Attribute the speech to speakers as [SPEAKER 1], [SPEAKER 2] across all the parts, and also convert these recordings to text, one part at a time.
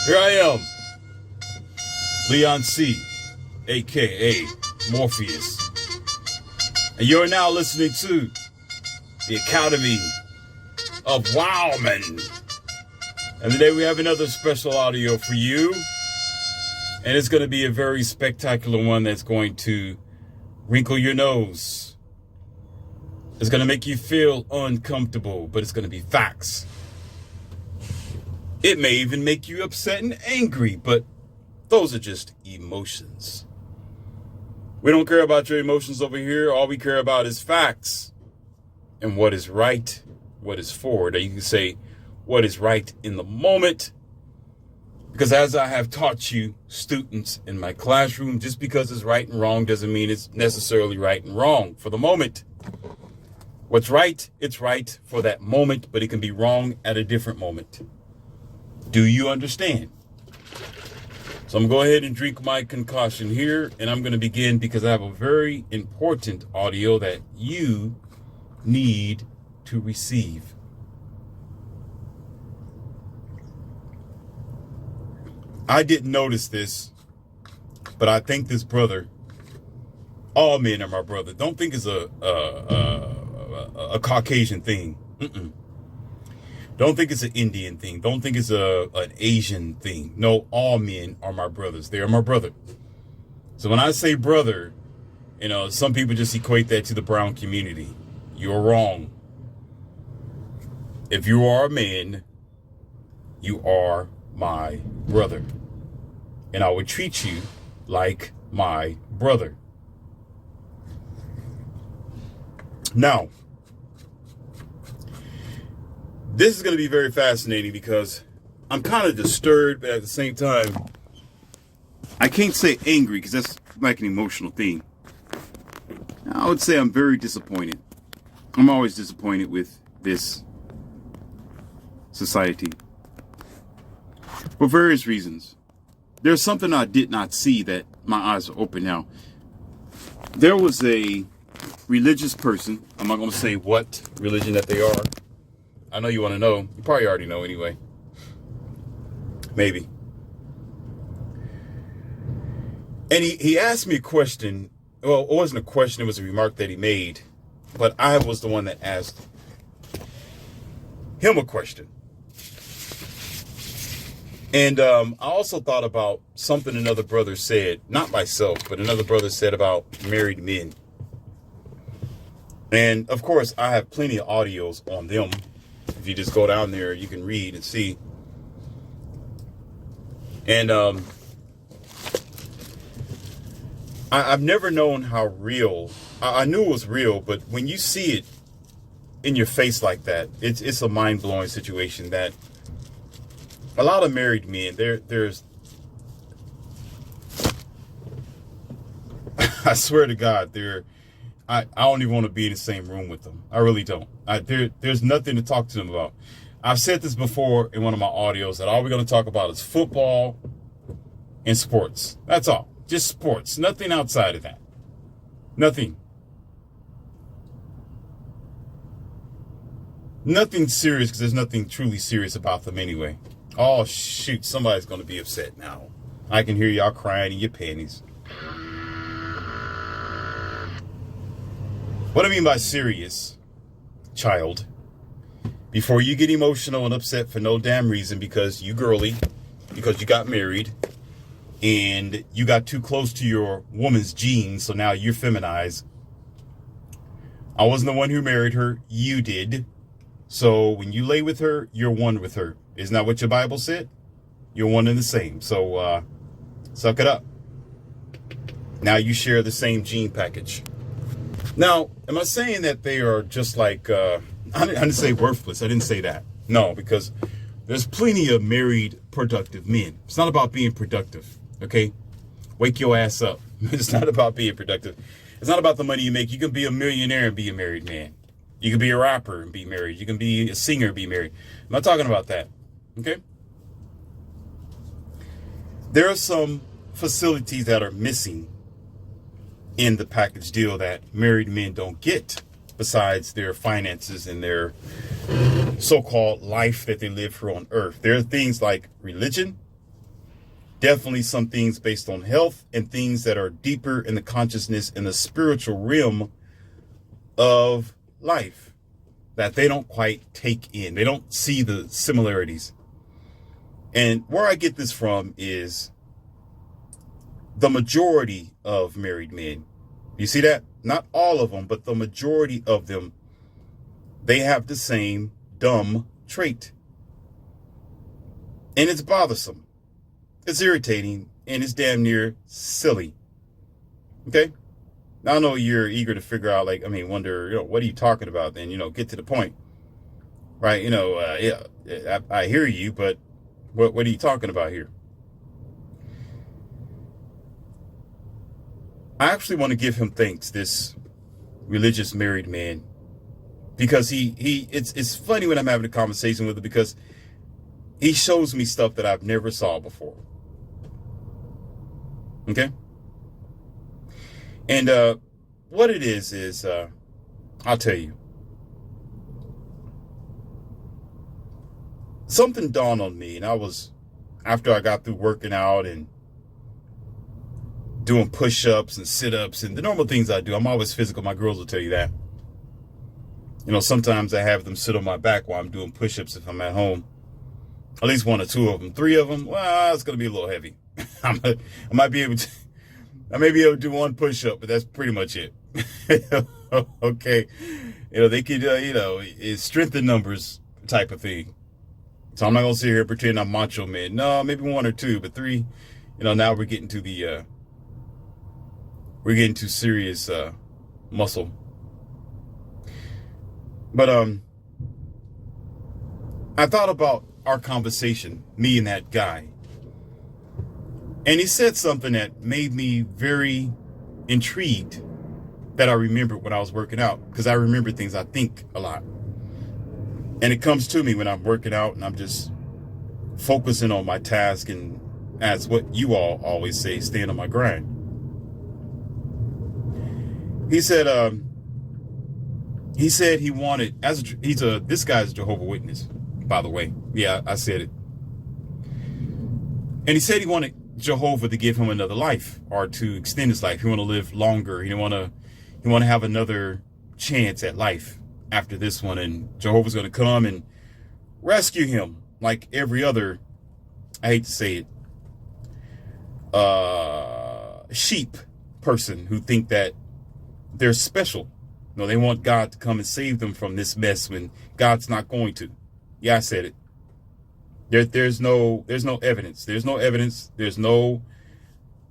[SPEAKER 1] Here I am, Leon C, aka Morpheus, and you're now listening to the Academy of Wowman. And today we have another special audio for you, and it's going to be a very spectacular one that's going to wrinkle your nose. It's going to make you feel uncomfortable, but it's going to be facts. It may even make you upset and angry, but those are just emotions. We don't care about your emotions over here. All we care about is facts and what is right, what is forward. Or you can say what is right in the moment. Because as I have taught you students in my classroom, just because it's right and wrong doesn't mean it's necessarily right and wrong for the moment. What's right, it's right for that moment, but it can be wrong at a different moment. Do you understand? So I'm going to go ahead and drink my concoction here, and I'm going to begin because I have a very important audio that you need to receive. I didn't notice this, but I think this brother, all men are my brother. Don't think it's a Caucasian thing. Don't think it's an Indian thing. Don't think it's an Asian thing. No, all men are my brothers. They are my brother. So when I say brother, some people just equate that to the brown community. You're wrong. If you are a man, you are my brother. And I would treat you like my brother. Now, this is going to be very fascinating because I'm kind of disturbed, but at the same time, I can't say angry because that's like an emotional thing. I would say I'm very disappointed. I'm always disappointed with this society for various reasons. There's something I did not see that my eyes are open now. There was a religious person. I'm not going to say what religion that they are. I know you want to know. You probably already know anyway. Maybe. And he asked me a question. Well, it wasn't a question. It was a remark that he made. But I was the one that asked him a question. And I also thought about something another brother said. Not myself, but another brother said about married men. And, of course, I have plenty of audios on them. If you just go down there, you can read and see. And I've never known how real. I knew it was real, but when you see it in your face like that, it's a mind-blowing situation that a lot of married men, there's I swear to God, I don't even want to be in the same room with them. I really don't. There's nothing to talk to them about. I've said this before in one of my audios that all we're going to talk about is football and sports. That's all. Just sports. Nothing outside of that. Nothing. Nothing serious because there's nothing truly serious about them anyway. Oh, shoot. Somebody's going to be upset now. I can hear y'all crying in your panties. What I mean by serious, child, before you get emotional and upset for no damn reason because you girly, because you got married and you got too close to your woman's genes, so now you're feminized. I wasn't the one who married her, you did. So when you lay with her, you're one with her. Isn't that what your Bible said? You're one and the same. So suck it up. Now you share the same gene package. Now, am I saying that they are just like, I didn't say worthless. I didn't say that. No, because there's plenty of married, productive men. It's not about being productive, okay? Wake your ass up. It's not about being productive. It's not about the money you make. You can be a millionaire and be a married man. You can be a rapper and be married. You can be a singer and be married. I'm not talking about that, okay? There are some facilities that are missing in the package deal that married men don't get, besides their finances and their so-called life that they live here on earth. There are things like religion, Definitely some things based on health and things that are deeper in the consciousness in the spiritual realm of life that they don't quite take in. They don't see the similarities. And where I get this from is the majority of married men. You see that? Not all of them, but the majority of them, they have the same dumb trait. And it's bothersome. It's irritating, and it's damn near silly. Okay? Now, I know you're eager to figure out, wonder, what are you talking about then? Get to the point. Right? Yeah, I hear you, but what are you talking about here? I actually want to give him thanks, this religious married man, because it's funny when I'm having a conversation with him, because he shows me stuff that I've never saw before. Okay? And what it is I'll tell you. Something dawned on me, and after I got through working out and doing push-ups and sit-ups and the normal things I do. I'm always physical. My girls will tell you that. Sometimes I have them sit on my back while I'm doing push-ups if I'm at home. At least one or two of them. 3 of them, well, it's going to be a little heavy. I may be able to do one push-up, but that's pretty much it. Okay. They could, it's strength in numbers type of thing. So I'm not going to sit here and pretend I'm macho man. No, maybe 1 or 2, but 3, now we're getting to serious muscle. But I thought about our conversation, me and that guy. And he said something that made me very intrigued, that I remembered when I was working out, because I remember things I think a lot. And it comes to me when I'm working out and I'm just focusing on my task, and as what you all always say, staying on my grind. He said he wanted, this guy's a Jehovah's Witness, by the way. Yeah, I said it. And he said he wanted Jehovah to give him another life, or to extend his life. He want to live longer. He want to have another chance at life after this one, and Jehovah's going to come and rescue him like every other, I hate to say it, sheep person who think that they're special. No, they want God to come and save them from this mess when God's not going to. Yeah, I said it. There's no evidence. There's no evidence. There's no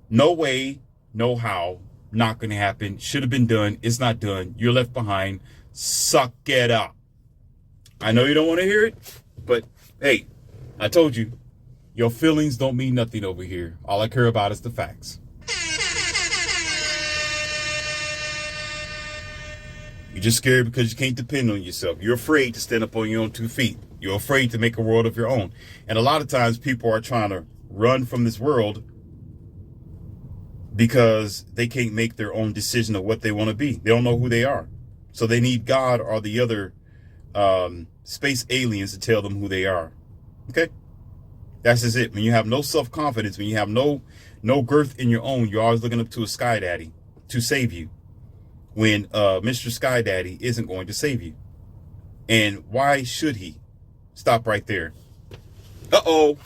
[SPEAKER 1] way, no how. Not going to happen. Should have been done. It's not done. You're left behind. Suck it up. I know you don't want to hear it, but hey, I told you, your feelings don't mean nothing over here. All I care about is the facts. You're just scared because you can't depend on yourself. You're afraid to stand up on your own 2 feet. You're afraid to make a world of your own. And a lot of times people are trying to run from this world because they can't make their own decision of what they want to be. They don't know who they are. So they need God or the other space aliens to tell them who they are. Okay? That's just it. When you have no self-confidence, when you have no girth in your own, you're always looking up to a sky daddy to save you, when Mr. Sky Daddy isn't going to save you. And why should he? Stop right there. Uh-oh.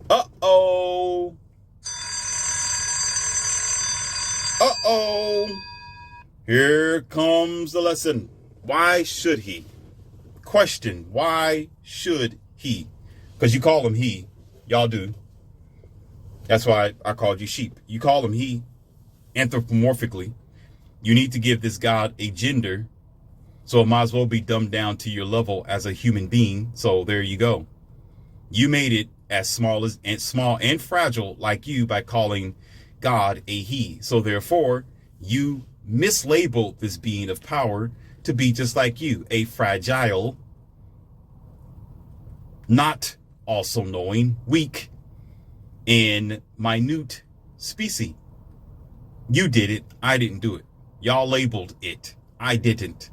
[SPEAKER 1] Uh-oh. Uh-oh. Here comes the lesson. Why should he? Question, why should he? Because you call him he. Y'all do. That's why I called you sheep. You call him he anthropomorphically. You need to give this God a gender, so it might as well be dumbed down to your level as a human being. So there you go. You made it as small and fragile like you by calling God a he. So therefore, you mislabeled this being of power to be just like you, a fragile, not also knowing, weak, and minute species. You did it. I didn't do it. Y'all labeled it. I didn't.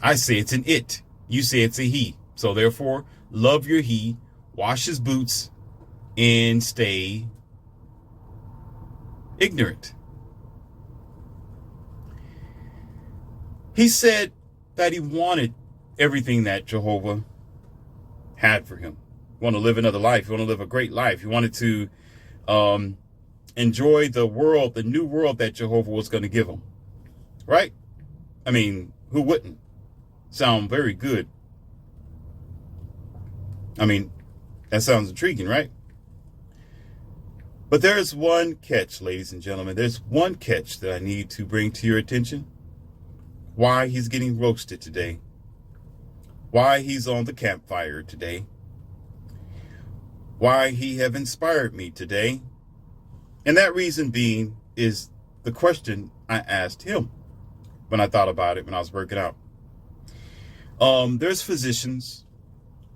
[SPEAKER 1] I say it's an it. You say it's a he. So therefore, love your he, wash his boots, and stay ignorant. He said that he wanted everything that Jehovah had for him. He wanted to live another life. He wanted to live a great life. He wanted to enjoy the world, the new world that Jehovah was going to give him. Right? I mean, who wouldn't? Sound very good. I mean, that sounds intriguing, right? But there's one catch, ladies and gentlemen. There's one catch that I need to bring to your attention. Why he's getting roasted today. Why he's on the campfire today. Why he have inspired me today. And that reason being is the question I asked him when I thought about it when I was working out. There's physicians,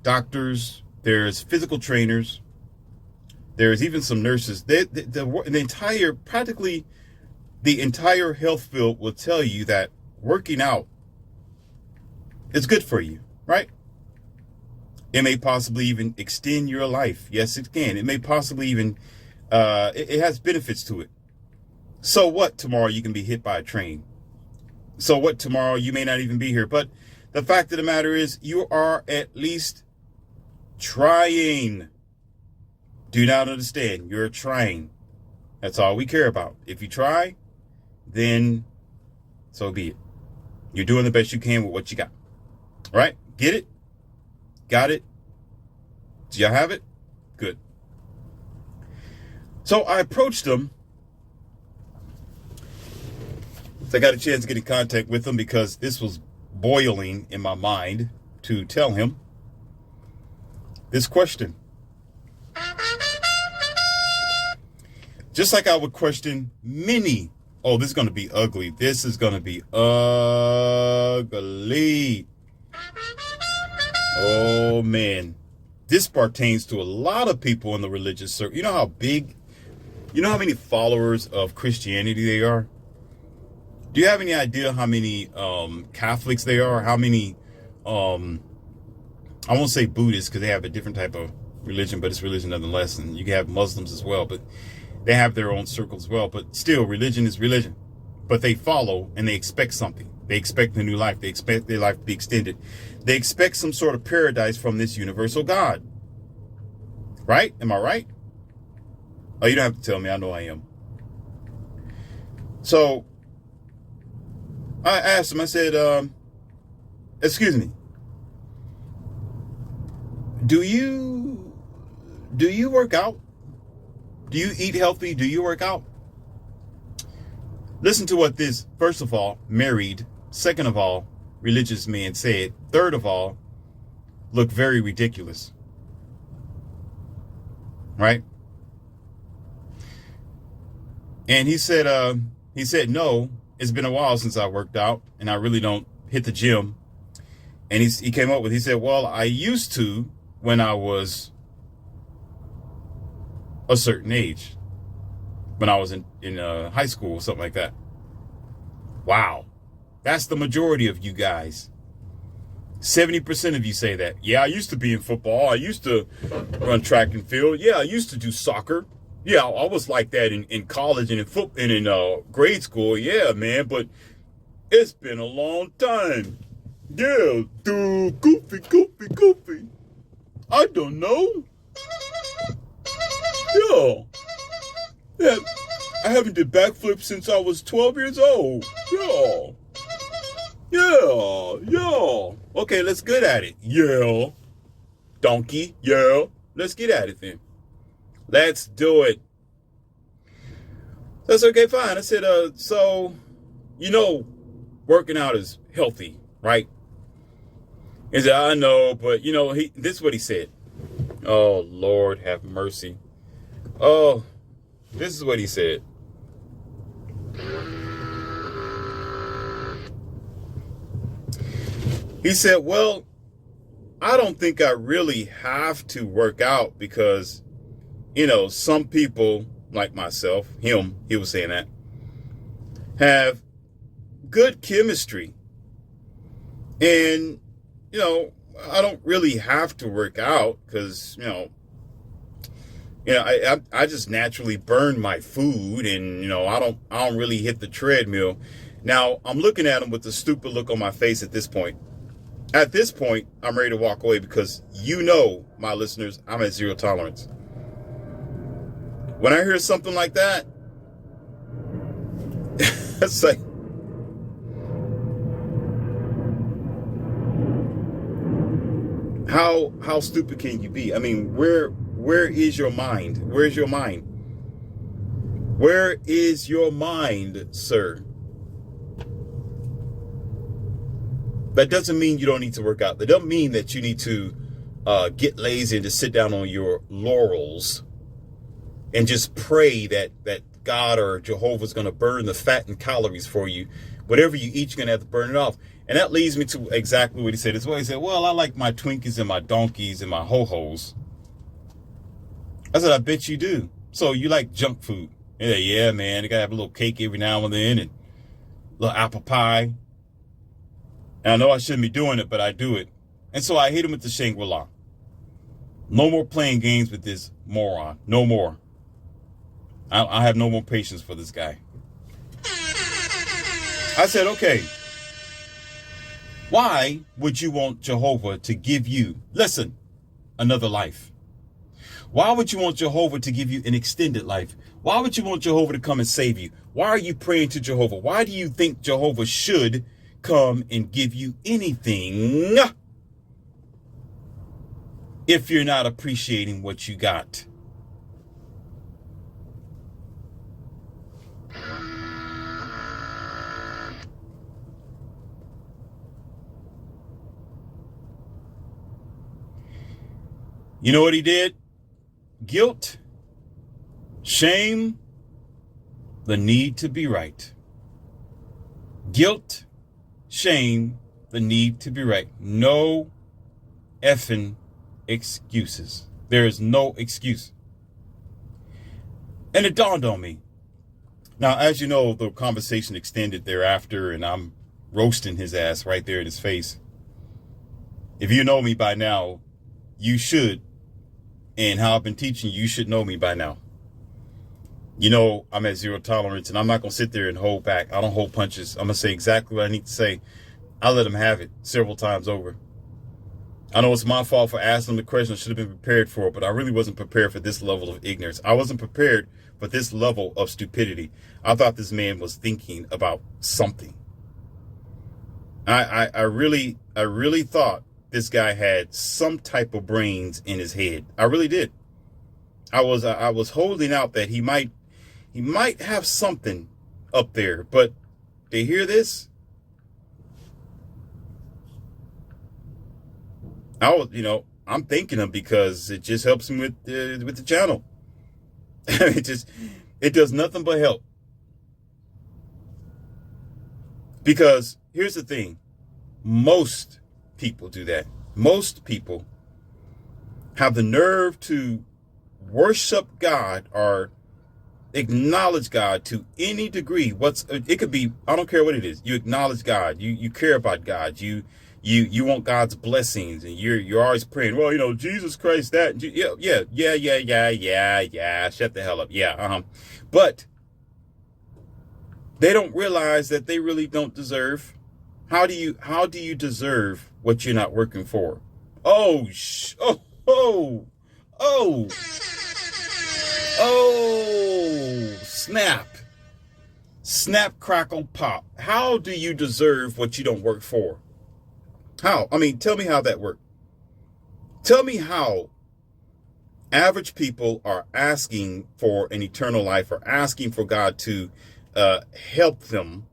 [SPEAKER 1] doctors, there's physical trainers, there's even some nurses. Practically the entire health field will tell you that working out is good for you, right? It may possibly even extend your life. Yes, it can. It may possibly even, it has benefits to it. So what tomorrow you can be hit by a train? So what tomorrow you may not even be here? But the fact of the matter is you are at least trying. Do not understand. You're trying. That's all we care about. If you try, then so be it. You're doing the best you can with what you got. Right? Get it? Got it? Do y'all have it? Good. So I approached him. So I got a chance to get in contact with him because this was boiling in my mind to tell him this question. Just like I would question many. Oh, this is going to be ugly. This is going to be ugly. Oh, man. This pertains to a lot of people in the religious circle. You know how many followers of Christianity they are? Do you have any idea how many Catholics they are? How many, I won't say Buddhists because they have a different type of religion, but it's religion nonetheless. And you can have Muslims as well, but they have their own circles as well. But still, religion is religion. But they follow and they expect something. They expect a new life. They expect their life to be extended. They expect some sort of paradise from this universal God. Right? Am I right? Oh, you don't have to tell me. I know I am. So I asked him, I said, excuse me, do you work out? Do you eat healthy? Do you work out? Listen to what this, first of all, married, second of all, religious man said, third of all, look very ridiculous. Right? And he said, no, it's been a while since I worked out and I really don't hit the gym. And he came up with, he said, well, I used to when I was a certain age, when I was in high school or something like that. Wow. That's the majority of you guys. 70% of you say that. Yeah, I used to be in football. I used to run track and field. Yeah, I used to do soccer. Yeah, I was like that in college and in grade school. Yeah, man, but it's been a long time. Yeah, dude, goofy. I don't know. Yeah, I haven't did backflips since I was 12 years old. Yeah. Okay, let's get at it. Yeah. Donkey. Yeah. Let's get at it then. Let's do it. That's okay, fine. I said, so, working out is healthy, right? He said, I know, but, this is what he said. Oh, Lord, have mercy. Oh, this is what he said. He said, well, I don't think I really have to work out because, some people like myself, he was saying that, have good chemistry. And, I don't really have to work out because, You know, I just naturally burn my food, and you know, I don't really hit the treadmill. Now I'm looking at him with a stupid look on my face at this point. At this point, I'm ready to walk away because you know, my listeners, I'm at zero tolerance. When I hear something like that, it's like, how stupid can you be? I mean, where is your mind? Where's your mind? Where is your mind, sir? That doesn't mean you don't need to work out. That doesn't mean that you need to get lazy and just sit down on your laurels and just pray that God or Jehovah's going to burn the fat and calories for you. Whatever you eat, you're going to have to burn it off. And that leads me to exactly what he said as well. He said, well, I like my Twinkies and my donkeys and my ho-hos. I said, I bet you do. So you like junk food. And he said, yeah, man, you got to have a little cake every now and then and a little apple pie. And I know I shouldn't be doing it, but I do it. And so I hit him with the Shangri-La. No more playing games with this moron. No more. I have no more patience for this guy. I said, okay, why would you want Jehovah to give you, listen, another life? Why would you want Jehovah to give you an extended life? Why would you want Jehovah to come and save you? Why are you praying to Jehovah? Why do you think Jehovah should come and give you anything if you're not appreciating what you got? You know what he did? Guilt, shame, the need to be right. Guilt, shame, the need to be right. No effing excuses. There is no excuse. And it dawned on me. Now, as you know, the conversation extended thereafter, and I'm roasting his ass right there in his face. If you know me by now, you should. And how I've been teaching, you should know me by now. You know, I'm at zero tolerance, and I'm not going to sit there and hold back. I don't hold punches. I'm going to say exactly what I need to say. I let him have it several times over. I know it's my fault for asking him the question. I should have been prepared for it, but I really wasn't prepared for this level of ignorance. I wasn't prepared for this level of stupidity. I thought this man was thinking about something. I really thought this guy had some type of brains in his head. I really did. I was holding out that he might have something up there, but to hear this, I'm thanking him because it just helps him with the channel. It does nothing but help. Because here's the thing, most people do that. Most people have the nerve to worship God or acknowledge God to any degree. It could be, I don't care what it is. You acknowledge God. You care about God. You want God's blessings, and you're always praying. Well, you know, Jesus Christ, that, yeah. Shut the hell up. Yeah. But they don't realize that they really don't deserve. How do you deserve what you're not working for? Oh, snap. Snap, crackle, pop. How do you deserve what you don't work for? How? I mean, tell me how that worked. Tell me how average people are asking for an eternal life, or asking for God to help them,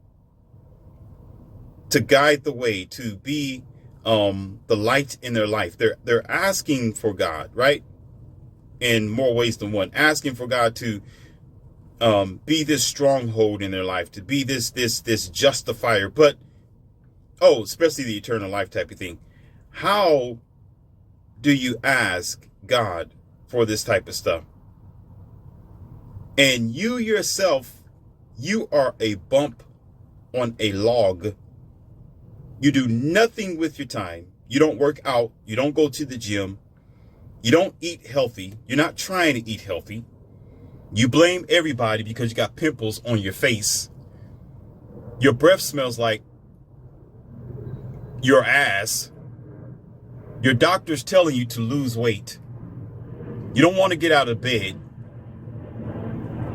[SPEAKER 1] to guide the way, to be the light in their life. They're asking for God, right? In more ways than one. Asking for God to be this stronghold in their life, to be this justifier. But especially the eternal life type of thing. How do you ask God for this type of stuff? And you yourself, you are a bump on a log. You do nothing with your time. You don't work out. You don't go to the gym. You don't eat healthy. You're not trying to eat healthy. You blame everybody because you got pimples on your face. Your breath smells like your ass. Your doctor's telling you to lose weight. You don't want to get out of bed.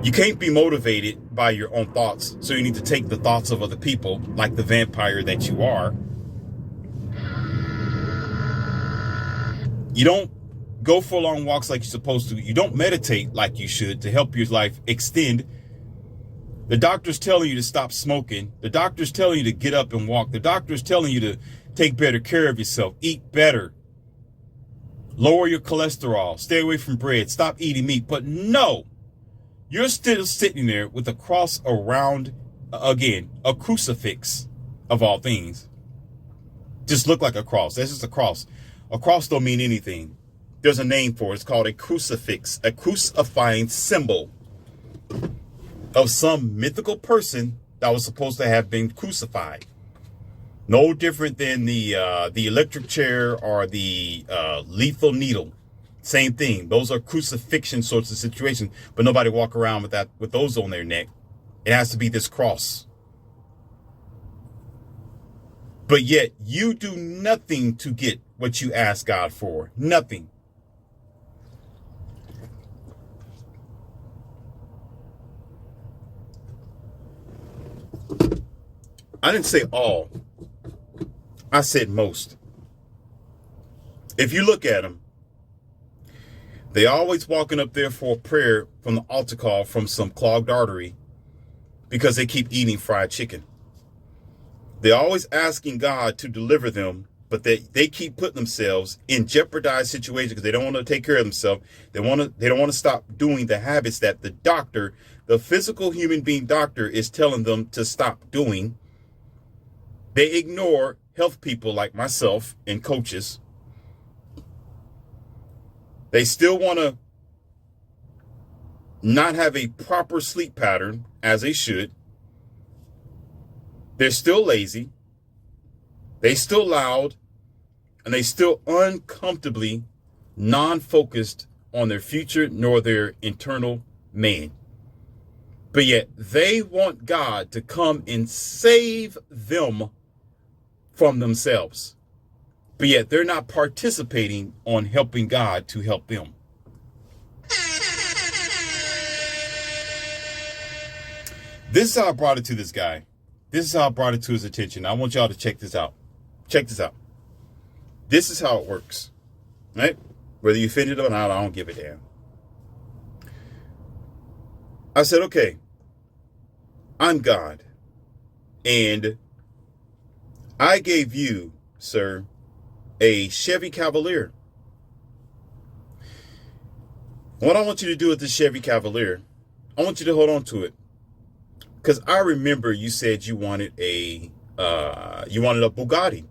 [SPEAKER 1] You can't be motivated by your own thoughts, so you need to take the thoughts of other people, like the vampire that you are. You don't go for long walks like you're supposed to. You don't meditate like you should to help your life extend. The doctor's telling you to stop smoking. The doctor's telling you to get up and walk. The doctor's telling you to take better care of yourself, eat better, lower your cholesterol, stay away from bread, stop eating meat. But no, you're still sitting there with a cross around, again, a crucifix of all things. Just look like a cross. That's just a cross. A cross don't mean anything. There's a name for it. It's called a crucifix, a crucifying symbol of some mythical person that was supposed to have been crucified. No different than the electric chair or the lethal needle. Same thing. Those are crucifixion sorts of situations, but nobody walk around with those on their neck. It has to be this cross. But yet you do nothing to get what you ask God for. Nothing. I didn't say all. I said most. If you look at them, they always walking up there for a prayer from the altar call from some clogged artery because they keep eating fried chicken. They're always asking God to deliver them, but they keep putting themselves in jeopardized situations because they don't want to take care of themselves. They don't want to stop doing the habits that the doctor, the physical human being doctor, is telling them to stop doing. They ignore health people like myself and coaches. They still want to not have a proper sleep pattern as they should. They're still lazy. They still loud. And they still uncomfortably non-focused on their future nor their internal man. But yet they want God to come and save them from themselves. But yet they're not participating on helping God to help them. This is how I brought it to this guy. This is how I brought it to his attention. I want y'all to check this out. Check this out. This is how it works. Right? Whether you offended or not, I don't give a damn. I said, okay, I'm God. And I gave you, sir, a Chevy Cavalier. What I want you to do with this Chevy Cavalier, I want you to hold on to it. Because I remember you said you wanted a Bugatti.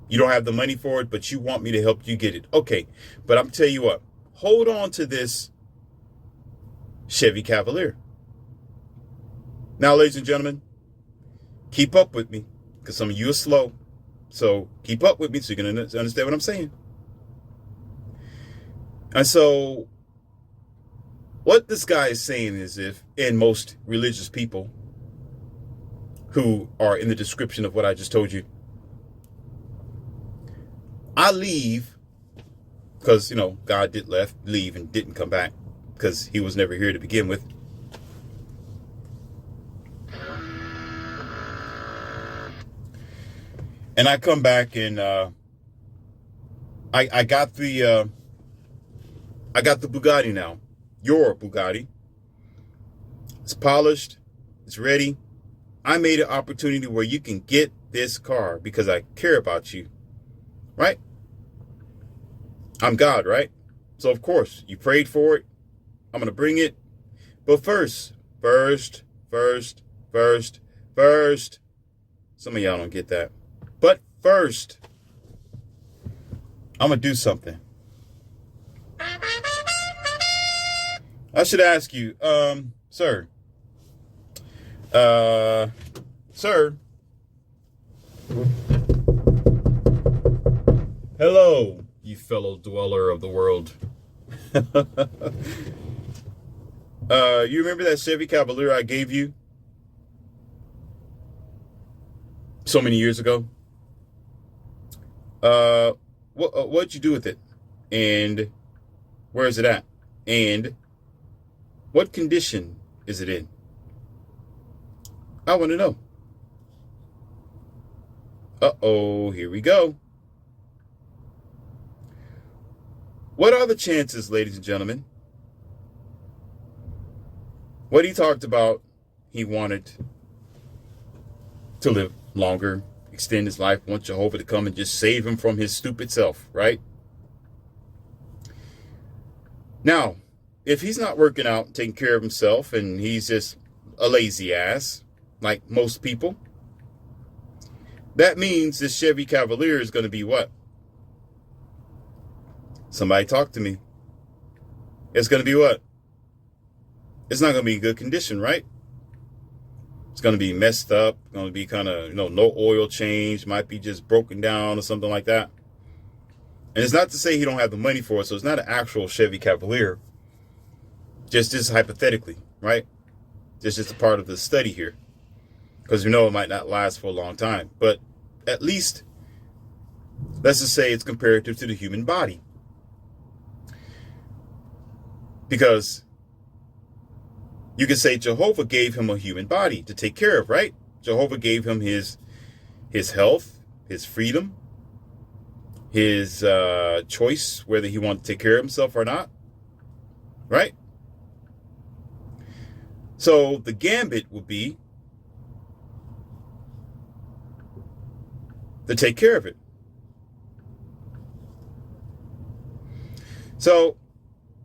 [SPEAKER 1] You don't have the money for it, but you want me to help you get it. Okay, but I'm tell you what, hold on to this Chevy Cavalier. Now, ladies and gentlemen, keep up with me, because some of you are slow. So keep up with me so you can understand what I'm saying. And so what this guy is saying is, if, and most religious people who are in the description of what I just told you, I leave because, God did leave and didn't come back because he was never here to begin with. And I come back and I got the Bugatti now. Your Bugatti. It's polished. It's ready. I made an opportunity where you can get this car because I care about you. Right? I'm God, right? So of course, you prayed for it. I'm going to bring it. But first. Some of y'all don't get that. But first, I'm going to do something. I should ask you, sir. Hello. you fellow dweller of the world. You remember that Chevy Cavalier I gave you so many years ago? What'd you do with it? And where is it at? And what condition is it in? I want to know. Uh-oh, here we go. What are the chances, ladies and gentlemen? What he talked about, he wanted to live longer, extend his life, want Jehovah to come and just save him from his stupid self, right? Now, if he's not working out and taking care of himself and he's just a lazy ass, like most people, that means this Chevy Cavalier is going to be what? Somebody talk to me. It's going to be what? It's not going to be in good condition, right? It's going to be messed up. Going to be kind of, no oil change. Might be just broken down or something like that. And it's not to say he don't have the money for it. So it's not an actual Chevy Cavalier. Just hypothetically, right? This is just a part of the study here. Because we know it might not last for a long time. But at least, let's just say it's comparative to the human body. Because you can say Jehovah gave him a human body to take care of, right? Jehovah gave him his health, his freedom, his choice, whether he wanted to take care of himself or not, right? So the gambit would be to take care of it. So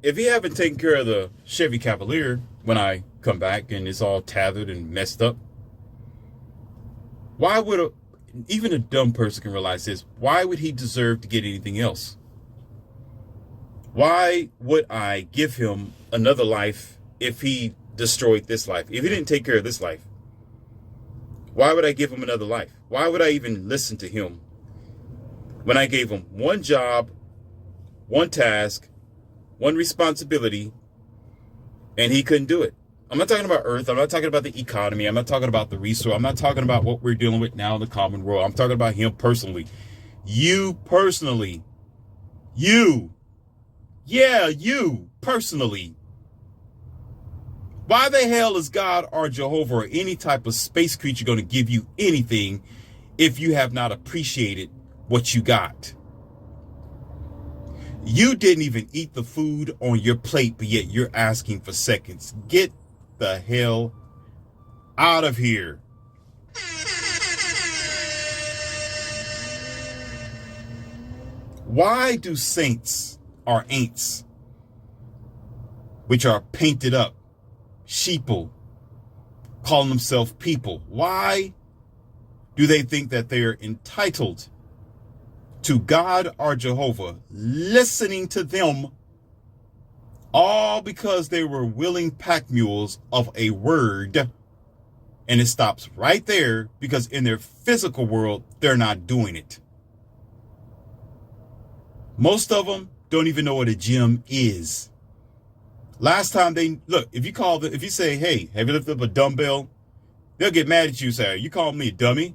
[SPEAKER 1] if he haven't taken care of the Chevy Cavalier when I come back and it's all tethered and messed up, why would even a dumb person can realize this? Why would he deserve to get anything else? Why would I give him another life if he destroyed this life? If he didn't take care of this life, why would I give him another life? Why would I even listen to him when I gave him one job, one task, one responsibility, and he couldn't do it? I'm not talking about Earth. I'm not talking about the economy. I'm not talking about the resource. I'm not talking about what we're dealing with now in the common world. I'm talking about him personally. You personally. You. Yeah, you personally. Why the hell is God or Jehovah or any type of space creature going to give you anything if you have not appreciated what you got? You didn't even eat the food on your plate, but yet you're asking for seconds. Get the hell out of here. Why do saints or ain'ts, which are painted up, sheeple, calling themselves people, why do they think that they're entitled to God or Jehovah listening to them, all because they were willing pack mules of a word? And it stops right there, because in their physical world, they're not doing it. Most of them don't even know what a gym is. Last time if you say, hey, have you lifted up a dumbbell? They'll get mad at you and say, are you calling me a dummy?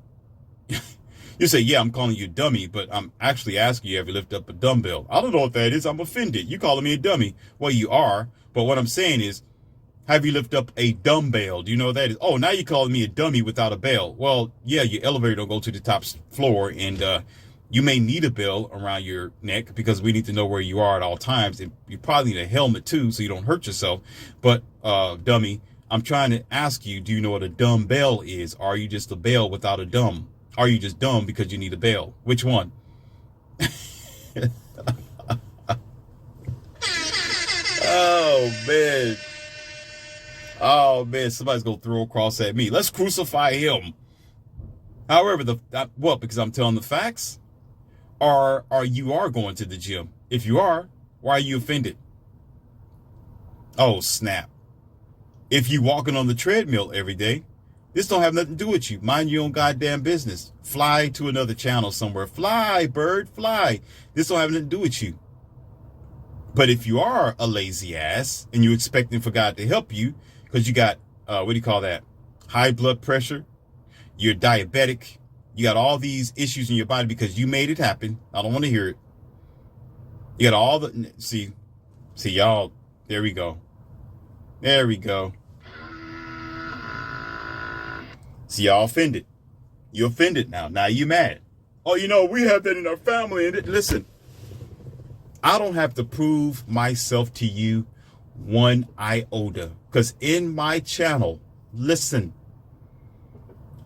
[SPEAKER 1] You say, yeah, I'm calling you a dummy, but I'm actually asking you, have you lifted up a dumbbell? I don't know what that is. I'm offended. You calling me a dummy. Well, you are. But what I'm saying is, have you lifted up a dumbbell? Do you know what that is? Oh, now you're calling me a dummy without a bell. Well, yeah, your elevator don't go to the top floor, and you may need a bell around your neck because we need to know where you are at all times. And you probably need a helmet too, so you don't hurt yourself. But dummy, I'm trying to ask you, do you know what a dumbbell is? Or are you just a bell without a dumb? Are you just dumb because you need a bell? Which one? Oh man, somebody's gonna throw a cross at me. Let's crucify him. However, because I'm telling the facts? Or you are going to the gym? If you are, why are you offended? Oh snap. If you walking on the treadmill every day, This don't have nothing to do with you. Mind your own goddamn business. Fly to another channel somewhere. Fly, bird, fly. This don't have nothing to do with you. But if you are a lazy ass and you're expecting for God to help you because you got, what do you call that? High blood pressure. You're diabetic. You got all these issues in your body because you made it happen. I don't want to hear it. You got all the, see y'all. There we go. There we go. See, y'all offended. You offended now. Now you mad. Oh, you know, we have that in our family. And listen, I don't have to prove myself to you one iota. Because in my channel, listen,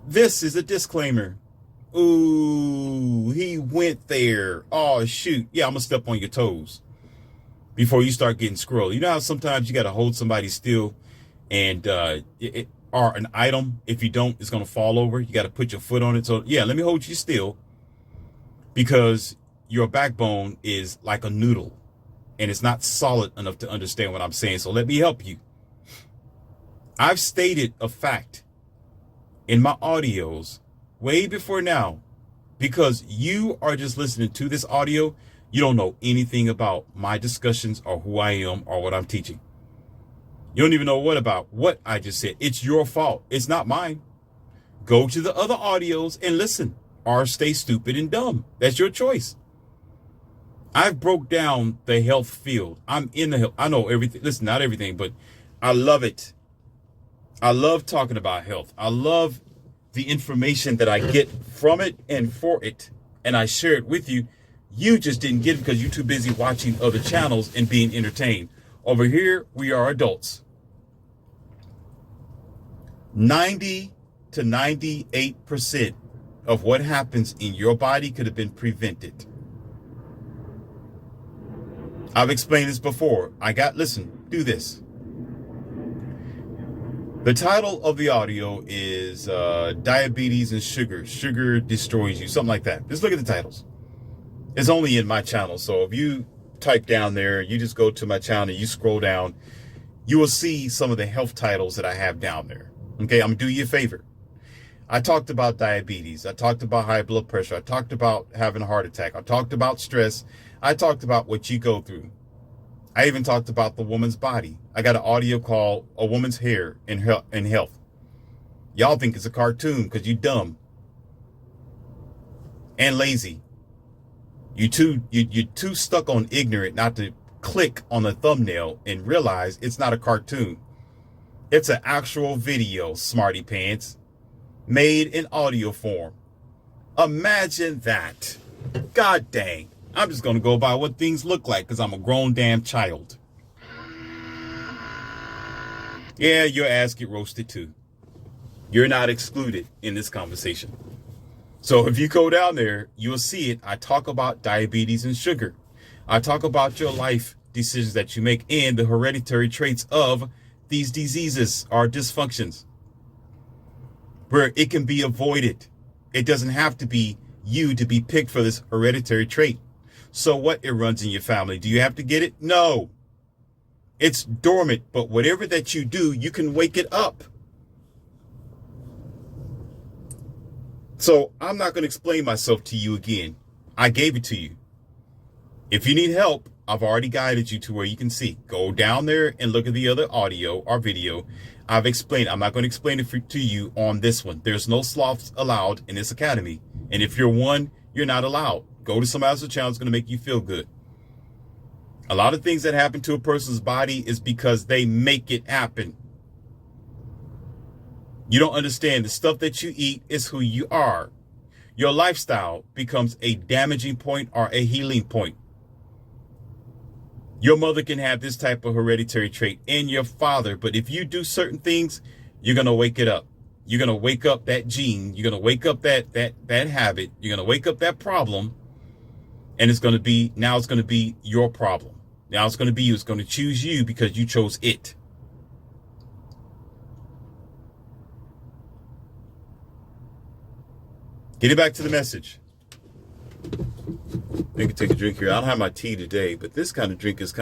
[SPEAKER 1] this is a disclaimer. Ooh, he went there. Oh, shoot. Yeah, I'm going to step on your toes before you start getting squirrely. You know how sometimes you got to hold somebody still and or an item, if you don't, it's going to fall over. You got to put your foot on it. So, yeah, let me hold you still because your backbone is like a noodle and it's not solid enough to understand what I'm saying. So let me help you. I've stated a fact in my audios way before now, because you are just listening to this audio. You don't know anything about my discussions or who I am or what I'm teaching. You don't even know what I just said. It's your fault. It's not mine. Go to the other audios and listen, or stay stupid and dumb. That's your choice. I've broke down the health field. I'm in the health. I know everything. Listen, not everything, but I love it. I love talking about health. I love the information that I get from it and for it, and I share it with you. You just didn't get it because you're too busy watching other channels and being entertained. Over here, we are adults. 90 to 98% of what happens in your body could have been prevented. I've explained this before. Listen, do this. The title of the audio is Diabetes and Sugar. Sugar Destroys You. Something like that. Just look at the titles. It's only in my channel. So if you type down there, you just go to my channel, you scroll down, you will see some of the health titles that I have down there. Okay, I'm going to do you a favor. I talked about diabetes. I talked about high blood pressure. I talked about having a heart attack. I talked about stress. I talked about what you go through. I even talked about the woman's body. I got an audio called A Woman's Hair and Health. Y'all think it's a cartoon because you dumb and lazy. You're too stuck on ignorant not to click on the thumbnail and realize it's not a cartoon. It's an actual video, smarty pants, made in audio form. Imagine that. God dang. I'm just going to go by what things look like because I'm a grown damn child. Yeah, your ass get roasted too. You're not excluded in this conversation. So if you go down there, you'll see it. I talk about diabetes and sugar. I talk about your life decisions that you make and the hereditary traits of these diseases or dysfunctions where it can be avoided. It doesn't have to be you to be picked for this hereditary trait. So what? It runs in your family. Do you have to get it? No. It's dormant, but whatever that you do, you can wake it up. So I'm not going to explain myself to you again. I gave it to you. If you need help, I've already guided you to where you can see. Go down there and look at the other audio or video. I've explained. I'm not going to explain it to you on this one. There's no sloths allowed in this academy. And if you're one, you're not allowed. Go to somebody else's channel. It's going to make you feel good. A lot of things that happen to a person's body is because they make it happen. You don't understand. The stuff that you eat is who you are. Your lifestyle becomes a damaging point or a healing point. Your mother can have this type of hereditary trait and your father, but if you do certain things, you're going to wake it up. You're going to wake up that gene. You're going to wake up that habit. You're going to wake up that problem. And it's going to be your problem. Now it's going to be you. It's going to choose you because you chose it. Getting back to the message. I can take a drink here. I don't have my tea today, but this kind of drink is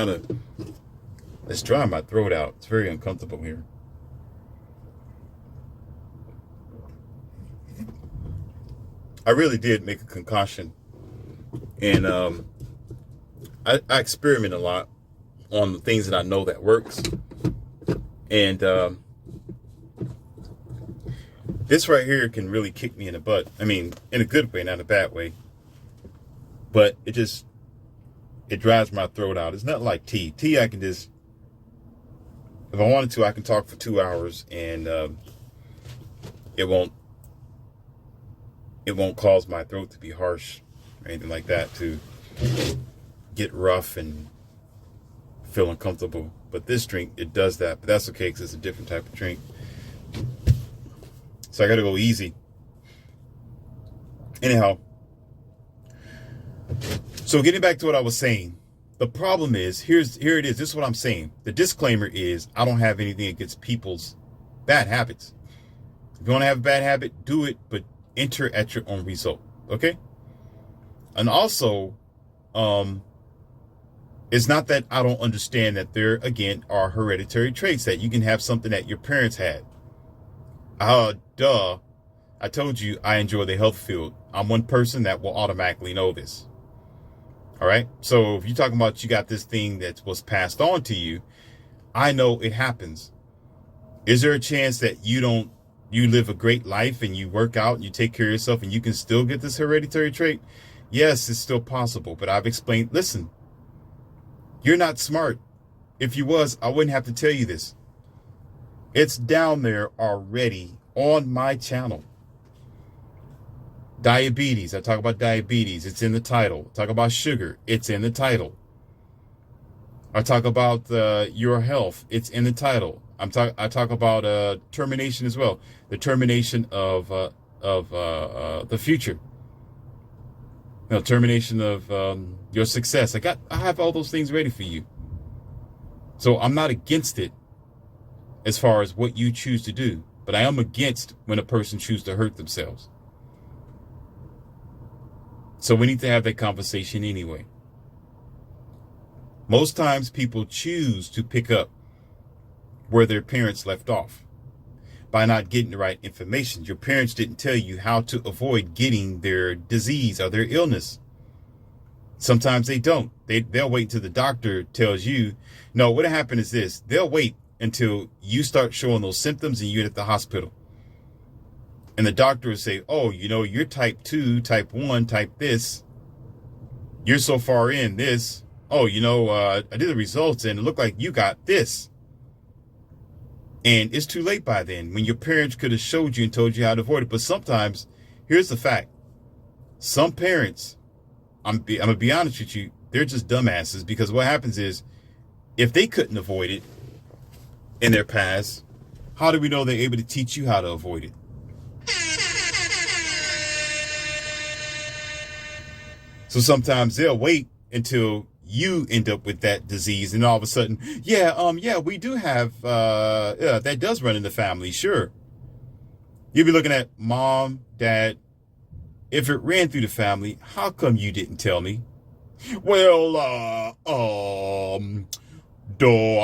[SPEAKER 1] it's drying my throat out. It's very uncomfortable here. I really did make a concoction, and I experiment a lot on the things that I know that works. And this right here can really kick me in the butt. I mean, in a good way, not a bad way. But it dries my throat out. It's not like tea. Tea, I can just, if I wanted to, I can talk for 2 hours, and it won't cause my throat to be harsh or anything like that, to get rough and feel uncomfortable. But this drink, it does that. But that's okay, because it's a different type of drink. So I got to go easy. Anyhow, so getting back to what I was saying, the problem is, here it is. This is what I'm saying. The disclaimer is, I don't have anything against people's bad habits. If you want to have a bad habit, do it, but enter at your own result. Okay? And also, it's not that I don't understand that there, again, are hereditary traits, that you can have something that your parents had. Duh. I told you I enjoy the health field. I'm one person that will automatically know this. All right? So if you're talking about you got this thing that was passed on to you, I know it happens. Is there a chance that you live a great life and you work out and you take care of yourself and you can still get this hereditary trait? Yes, it's still possible. But I've explained, listen, you're not smart. If you was, I wouldn't have to tell you this. It's down there already on my channel. Diabetes. I talk about diabetes. It's in the title. I talk about sugar. It's in the title. I talk about your health. It's in the title. I talk about termination as well. The termination of the future. No, termination of your success. I have all those things ready for you. So I'm not against it as far as what you choose to do, but I am against when a person chooses to hurt themselves. So we need to have that conversation anyway. Most times people choose to pick up where their parents left off by not getting the right information. Your parents didn't tell you how to avoid getting their disease or their illness. Sometimes they don't. They'll wait until the doctor tells you. No, what happened is this. They'll wait until you start showing those symptoms and you're at the hospital. And the doctor will say, oh, you're type 2, type 1, type this. You're so far in this. Oh, I did the results and it looked like you got this. And it's too late by then, when your parents could have showed you and told you how to avoid it. But sometimes, here's the fact. Some parents, I'm going to be honest with you, they're just dumbasses, because what happens is, if they couldn't avoid it in their past, how do we know they're able to teach you how to avoid it? So sometimes they'll wait until you end up with that disease, and all of a sudden, we do have, that does run in the family, sure. You'll be looking at mom, dad, if it ran through the family, how come you didn't tell me? Well, I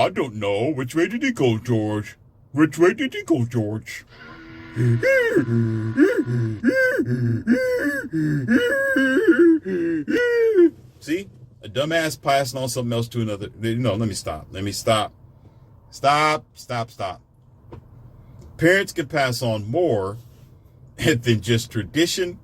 [SPEAKER 1] don't know. Which way did he go, George? Which way did he go, George? See? A dumbass passing on something else to another. No, let me stop. Stop. Parents can pass on more than just tradition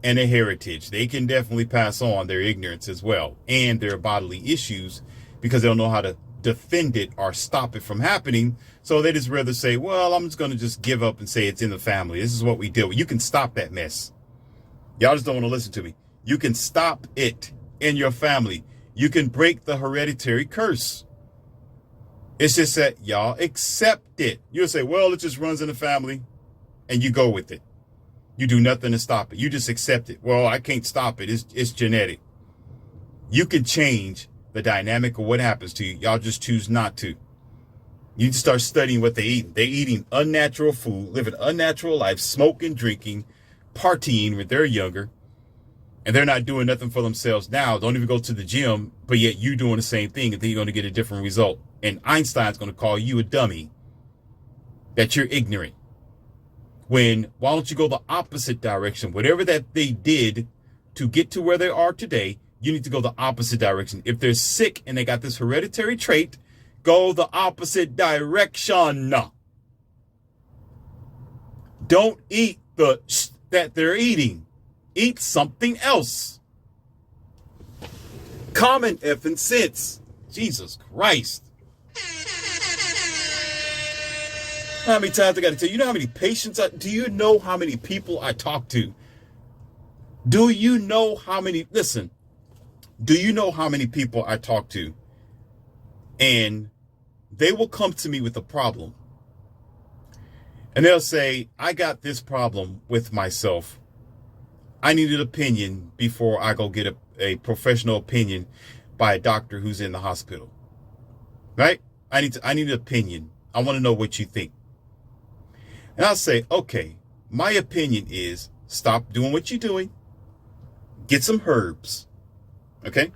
[SPEAKER 1] and a heritage. They can definitely pass on their ignorance as well, and their bodily issues, because they don't know how to defend it or stop it from happening. So they just rather say, well, I'm just going to just give up and say it's in the family. This is what we deal with. You can stop that mess. Y'all just don't want to listen to me. You can stop it in your family. You can break the hereditary curse. It's just that y'all accept it. You'll say, well, it just runs in the family, and you go with it. You do nothing to stop it. You just accept it. Well, I can't stop it. It's genetic. You can change the dynamic of what happens to you. Y'all just choose not to. You just start studying what they eat. They're eating unnatural food, living unnatural life, smoking, drinking, partying when they're younger, and they're not doing nothing for themselves now. Don't even go to the gym, but yet you doing the same thing, and then you're going to get a different result. And Einstein's going to call you a dummy, that you're ignorant. Why don't you go the opposite direction? Whatever that they did to get to where they are today, you need to go the opposite direction. If they're sick and they got this hereditary trait, go the opposite direction. Don't eat the that they're eating. Eat something else. Common effing sense. Jesus Christ. How many times I got to tell you? You know how many patients do you know how many people I talk to? Do you know how many, listen, do you know how many people I talk to? And they will come to me with a problem. And they'll say, I got this problem with myself. I need an opinion before I go get a professional opinion by a doctor who's in the hospital. Right? I need an opinion. I want to know what you think. And I'll say, okay, my opinion is stop doing what you're doing. Get some herbs. Okay?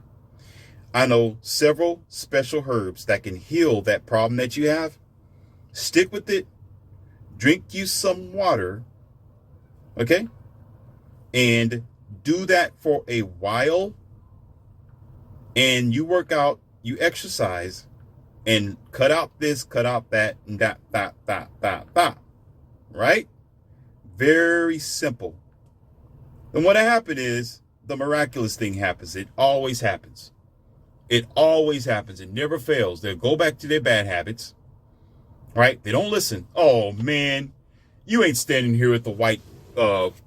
[SPEAKER 1] I know several special herbs that can heal that problem that you have. Stick with it. Drink you some water. Okay? And do that for a while. And you work out, you exercise, and cut out this, cut out that, and that. Right? Very simple. And what happened is the miraculous thing happens. It always happens. It always happens. It never fails. They'll go back to their bad habits. Right? They don't listen. Oh, man, you ain't standing here with the white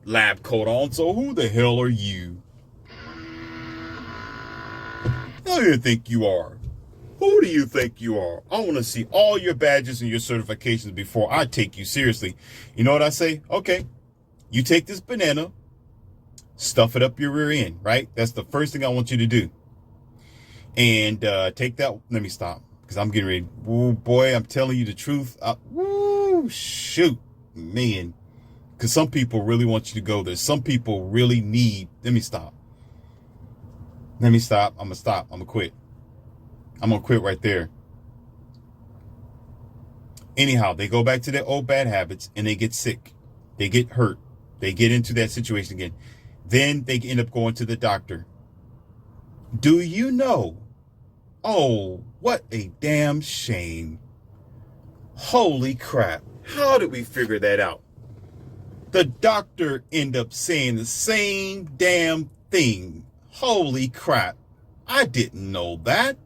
[SPEAKER 1] lab coat on, so who the hell are you? Who do you think you are? Who do you think you are? I want to see all your badges and your certifications before I take you seriously. You know what I say? Okay, you take this banana, stuff it up your rear end, right? That's the first thing I want you to do. And take that. Let me stop because I'm getting ready. Oh, boy, I'm telling you the truth. Shoot, man. Because some people really want you to go there. Some people really need. Let me stop. I'm going to stop. I'm going to quit. I'm going to quit right there. Anyhow, they go back to their old bad habits and they get sick. They get hurt. They get into that situation again. Then they end up going to the doctor. Do you know? Oh, what a damn shame. Holy crap. How did we figure that out? The doctor ended up saying the same damn thing. Holy crap. I didn't know that.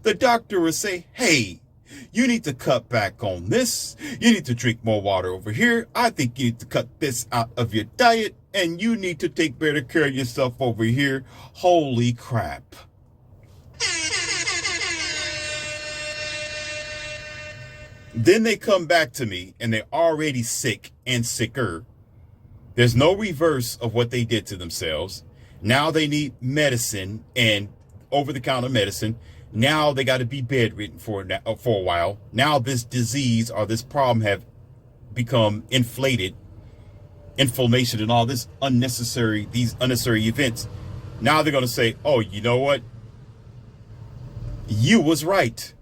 [SPEAKER 1] The doctor would say, hey, you need to cut back on this. You need to drink more water over here. I think you need to cut this out of your diet. And you need to take better care of yourself over here. Holy crap. Then they come back to me and they're already sick and sicker. There's no reverse of what they did to themselves. Now they need medicine and over-the-counter medicine. Now they got to be bedridden for a while. Now this disease or this problem have become inflated, inflammation and all these unnecessary events. Now they're going to say, oh, you know what? You was right.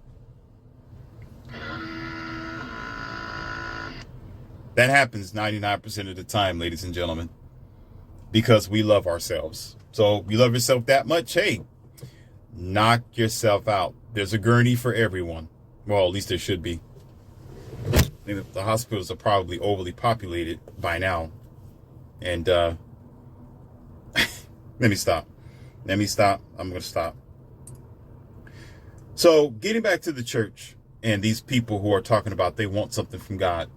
[SPEAKER 1] That happens 99% of the time, ladies and gentlemen, because we love ourselves. So you love yourself that much? Hey, knock yourself out. There's a gurney for everyone. Well, at least there should be. The hospitals are probably overly populated by now. And let me stop. I'm going to stop. So getting back to the church and these people who are talking about they want something from God.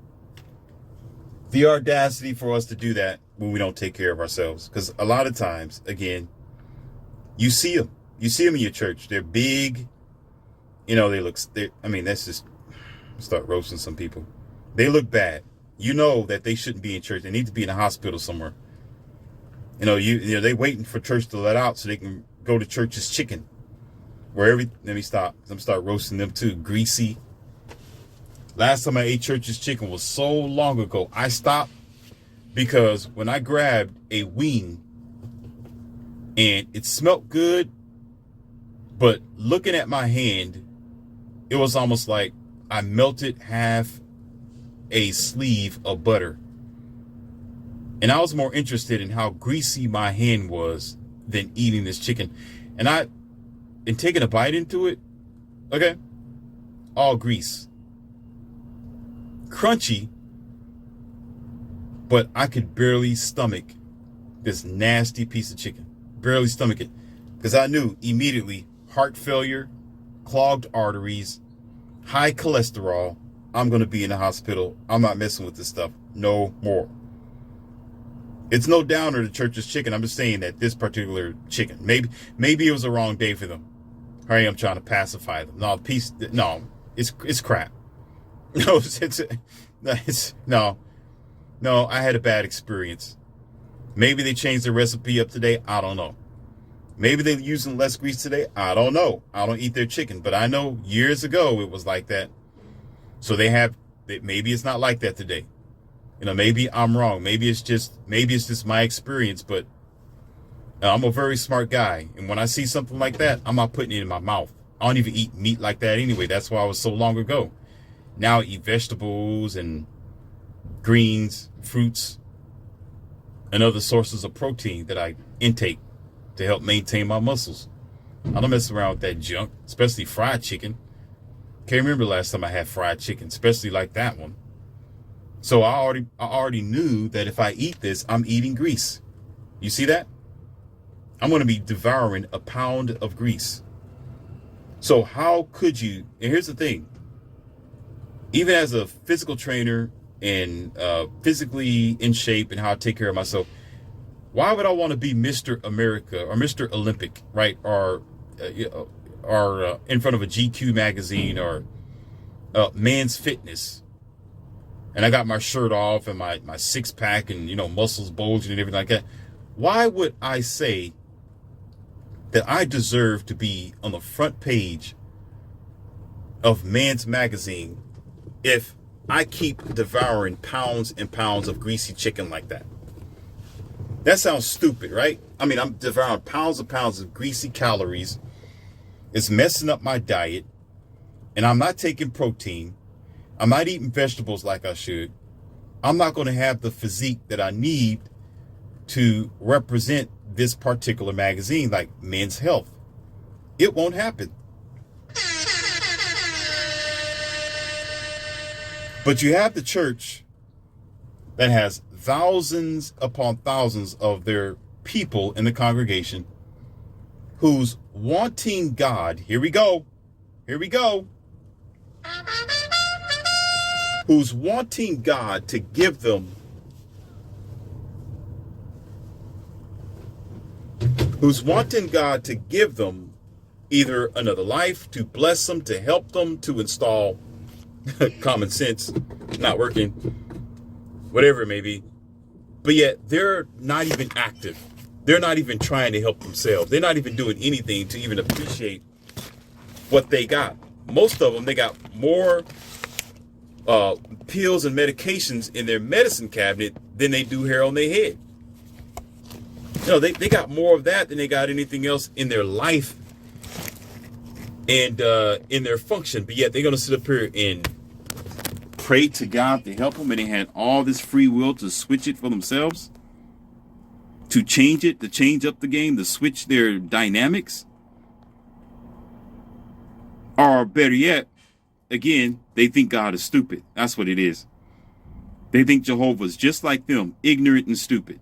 [SPEAKER 1] The audacity for us to do that when we don't take care of ourselves. Because a lot of times, again, you see them. You see them in your church. They're big. You know, that's just start roasting some people. They look bad. You know that they shouldn't be in church. They need to be in a hospital somewhere. You know, they waiting for church to let out so they can go to church's chicken. Let me stop. I'm start roasting them too. Greasy. Last time I ate church's chicken was so long ago. I stopped because when I grabbed a wing and it smelled good, but looking at my hand, it was almost like I melted half a sleeve of butter And I was more interested in how greasy my hand was than eating this chicken. And taking a bite into it, okay, all grease. Crunchy, but I could barely stomach this nasty piece of chicken. Barely stomach it. Because I knew immediately heart failure, clogged arteries, high cholesterol. I'm going to be in the hospital. I'm not messing with this stuff no more. It's no downer to Church's Chicken. I'm just saying that this particular chicken, maybe it was the wrong day for them. Here I am trying to pacify them. No, it's crap. No, I had a bad experience. Maybe they changed the recipe up today. I don't know. Maybe they're using less grease today. I don't know. I don't eat their chicken, but I know years ago it was like that. So maybe it's not like that today. Maybe I'm wrong. Maybe it's just my experience, but I'm a very smart guy. And when I see something like that, I'm not putting it in my mouth. I don't even eat meat like that anyway. That's why I was so long ago. Now I eat vegetables and greens, fruits, and other sources of protein that I intake to help maintain my muscles. I don't mess around with that junk, especially fried chicken. Can't remember the last time I had fried chicken, especially like that one. So I already knew that if I eat this, I'm eating grease. You see that? I'm going to be devouring a pound of grease. So how could you? And here's the thing. Even as a physical trainer and physically in shape and how I take care of myself, why would I want to be Mr. America or Mr. Olympic, right? Or in front of a GQ magazine or Man's Fitness. And I got my shirt off and my six pack and, muscles bulging and everything like that. Why would I say that I deserve to be on the front page of Man's Magazine if I keep devouring pounds and pounds of greasy chicken like that? That sounds stupid, right? I mean, I'm devouring pounds and pounds of greasy calories. It's messing up my diet. And I'm not taking protein. I'm not eating vegetables like I should. I'm not going to have the physique that I need to represent this particular magazine, like Men's Health. It won't happen. But you have the church that has thousands upon thousands of their people in the congregation who's wanting God. Here we go. Who's wanting God to give them, either another life, to bless them, to help them, to install common sense, not working, whatever it may be. But yet they're not even active. They're not even trying to help themselves. They're not even doing anything to even appreciate what they got. Most of them, they got more pills and medications in their medicine cabinet than they do hair on their head. They got more of that than they got anything else in their life and in their function. But yet they're going to sit up here and pray to God to help them, and they had all this free will to switch it for themselves, to change it, to change up the game, to switch their dynamics. Or better yet, again, they think God is stupid. That's what it is. They think Jehovah's just like them, ignorant and stupid,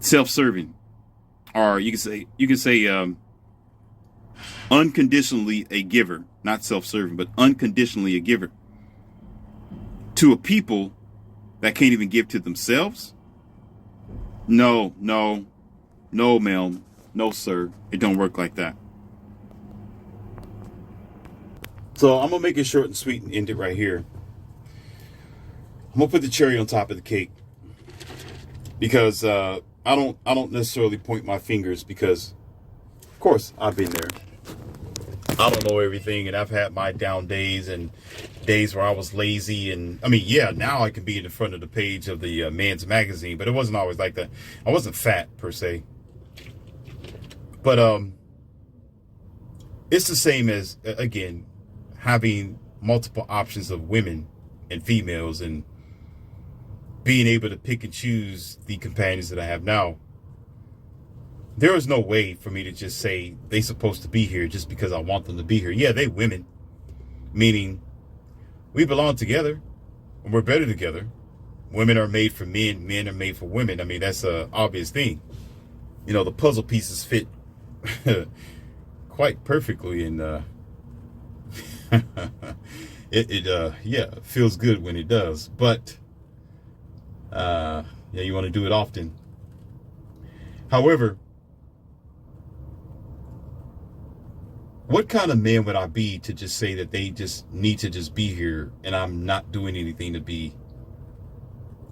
[SPEAKER 1] self-serving, or you can say unconditionally a giver, not self-serving, but unconditionally a giver to a people that can't even give to themselves. No, ma'am, no, sir. It don't work like that. So I'm gonna make it short and sweet and end it right here. I'm gonna put the cherry on top of the cake because I don't necessarily point my fingers, because of course I've been there. I don't know everything, and I've had my down days and days where I was lazy. And I mean, yeah, now I can be in the front of the page of the Man's Magazine, but it wasn't always like that. I wasn't fat per se, but it's the same as, again, having multiple options of women and females, and being able to pick and choose the companions that I have now, there is no way for me to just say they're supposed to be here just because I want them to be here. Yeah, they women, meaning we belong together and we're better together. Women are made for men, men are made for women. I mean, that's an obvious thing. You know, the puzzle pieces fit quite perfectly, and it feels good when it does. But yeah, you want to do it often. However, what kind of man would I be to just say that they just need to just be here and I'm not doing anything to be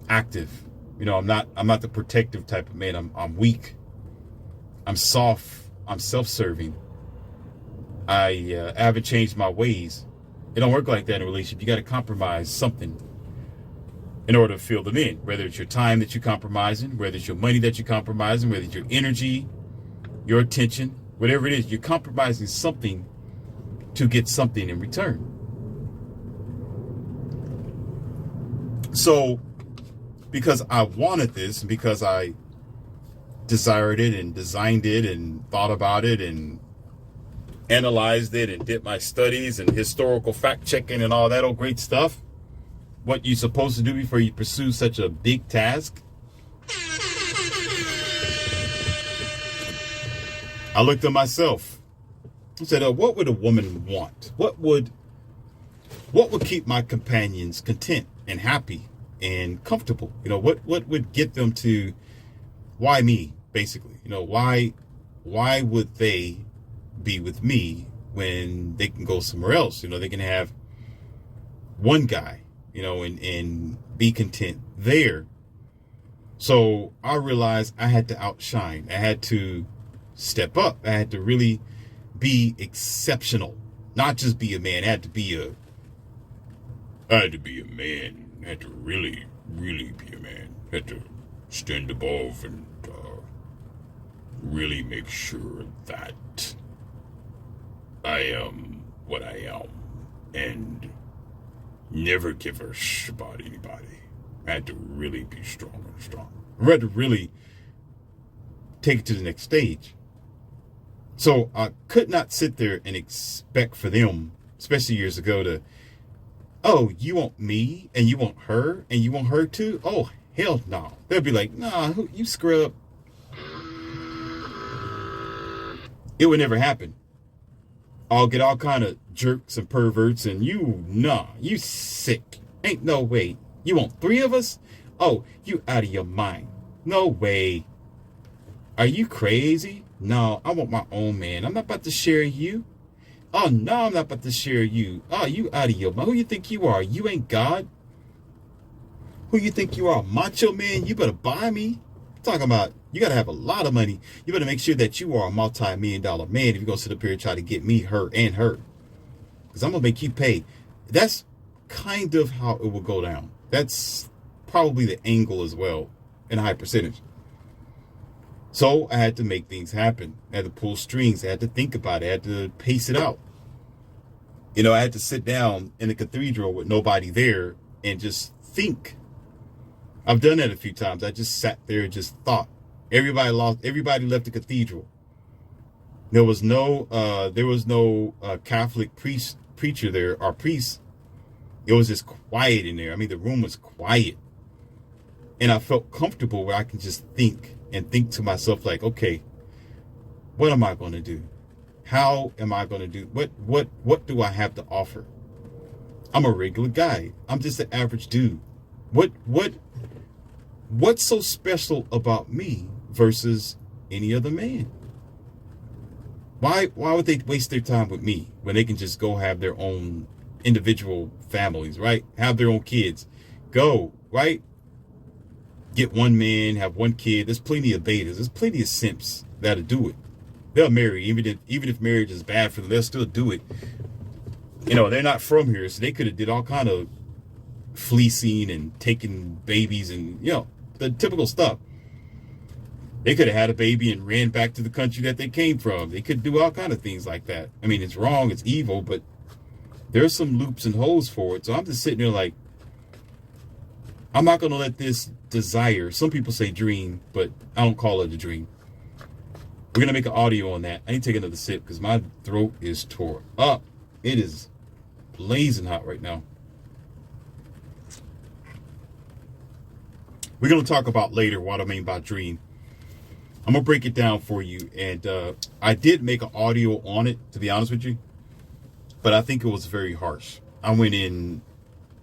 [SPEAKER 1] active? You know, I'm not the protective type of man. I'm weak. I'm soft. I'm self-serving. I haven't changed my ways. It don't work like that in a relationship. You got to compromise something in order to fill them in. Whether it's your time that you're compromising, whether it's your money that you're compromising, whether it's your energy, your attention, whatever it is, you're compromising something to get something in return. So, because I wanted this, and because I desired it and designed it and thought about it and analyzed it and did my studies and historical fact checking and all that old great stuff, what you're supposed to do before you pursue such a big task, I looked at myself. I said, what would a woman want? What would keep my companions content and happy and comfortable? You know, what would get them to, why me, basically? You know, why would they be with me when they can go somewhere else? You know, they can have one guy, you know, and be content there. So I realized I had to outshine. I had to step up. I had to really be exceptional, not just be a man. I had to be a man. I had to really, really be a man. I had to stand above and really make sure that I am what I am and never give a sh about anybody. I had to really be strong and strong. I had to really take it to the next stage. So I could not sit there and expect for them, especially years ago, to, oh, you want me and you want her and you want her too? Oh, hell no. They'll be like, nah, you scrub. It would never happen. I'll get all kind of jerks and perverts and you sick. Ain't no way. You want 3 of us? Oh, you out of your mind. No way. Are you crazy? No, I want my own man. I'm not about to share you. Oh, no, I'm not about to share you. Oh, you out of your mind. Who you think you are? You ain't God. Who you think you are? Macho man? You better buy me. I'm talking about, you got to have a lot of money. You better make sure that you are a multi-million-dollar man if you're going to sit up here and try to get me, her, and her. Because I'm going to make you pay. That's kind of how it will go down. That's probably the angle as well in a high percentage. So I had to make things happen. I had to pull strings. I had to think about it. I had to pace it out. You know, I had to sit down in the cathedral with nobody there and just think. I've done that a few times. I just sat there and just thought. Everybody left the cathedral. There was no Catholic preacher there or priest. It was just quiet in there. I mean, the room was quiet. And I felt comfortable where I can just think and think to myself like, okay, what am I going to do? How am I going to do? What do I have to offer? I'm a regular guy. I'm just an average dude. What's so special about me versus any other man? Why would they waste their time with me when they can just go have their own individual families, right? Have their own kids. Go, right? Get one man, have one kid. There's plenty of betas. There's plenty of simps that'll do it. They'll marry, even if marriage is bad for them, they'll still do it. You know, they're not from here, so they could have did all kind of fleecing and taking babies and, you know, the typical stuff. They could have had a baby and ran back to the country that they came from. They could do all kind of things like that. I mean, it's wrong, it's evil, but there's some loops and holes for it. So I'm just sitting there like, I'm not going to let this desire, some people say dream, but I don't call it a dream. We're going to make an audio on that. I need to take another sip because my throat is tore up. It is blazing hot right now. We're going to talk about later what I mean by dream. I'm going to break it down for you. And I did make an audio on it, to be honest with you. But I think it was very harsh. I went in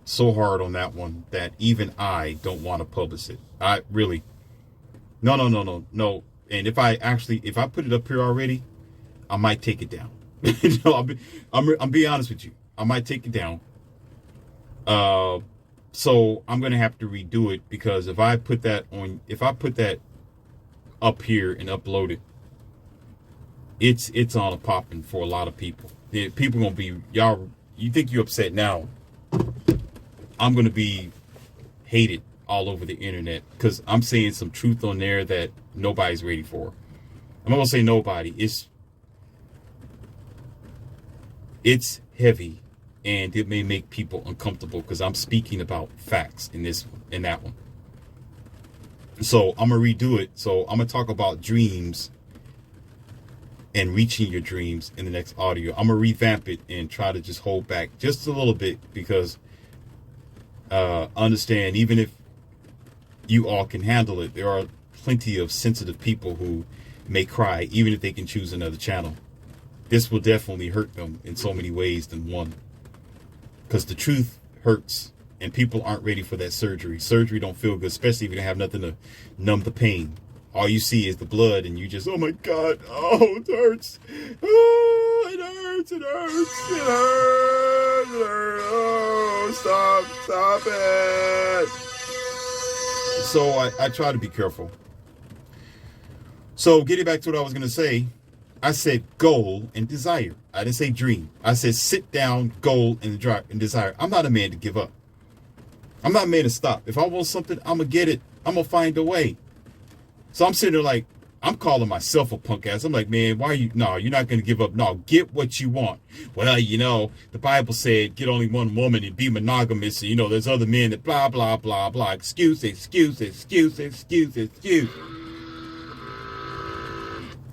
[SPEAKER 1] so hard on that one that even I don't want to publish it. I really, no. And if I put it up here already, I might take it down. I'm being honest with you. I might take it down. So I'm going to have to redo it because if I put that up here and upload it, it's on a popping for a lot of people. People going to be, y'all, you think you're upset now. I'm going to be hated all over the internet because I'm saying some truth on there that nobody's ready for. I'm not going to say nobody. It's heavy and it may make people uncomfortable because I'm speaking about facts in that one. So I'm going to redo it. So I'm going to talk about dreams and reaching your dreams in the next audio. I'm going to revamp it and try to just hold back just a little bit because understand, even if you all can handle it, there are plenty of sensitive people who may cry even if they can choose another channel. This will definitely hurt them in so many ways than one, because the truth hurts and people aren't ready for that surgery. Surgery don't feel good, especially if you don't have nothing to numb the pain. All you see is the blood and you just, oh my God, oh, it hurts. Oh, it hurts, it hurts, it hurts, it hurts. Oh, stop it. So I try to be careful. So getting back to what I was going to say, I said goal and desire. I didn't say dream. I said sit down, goal, and desire. I'm not a man to give up. I'm not a man to stop. If I want something, I'm going to get it. I'm going to find a way. So I'm sitting there like, I'm calling myself a punk ass. I'm like, man, why are you? No, you're not going to give up. No, get what you want. Well, the Bible said get only one woman and be monogamous. And, there's other men that blah, blah, blah, blah. Excuse.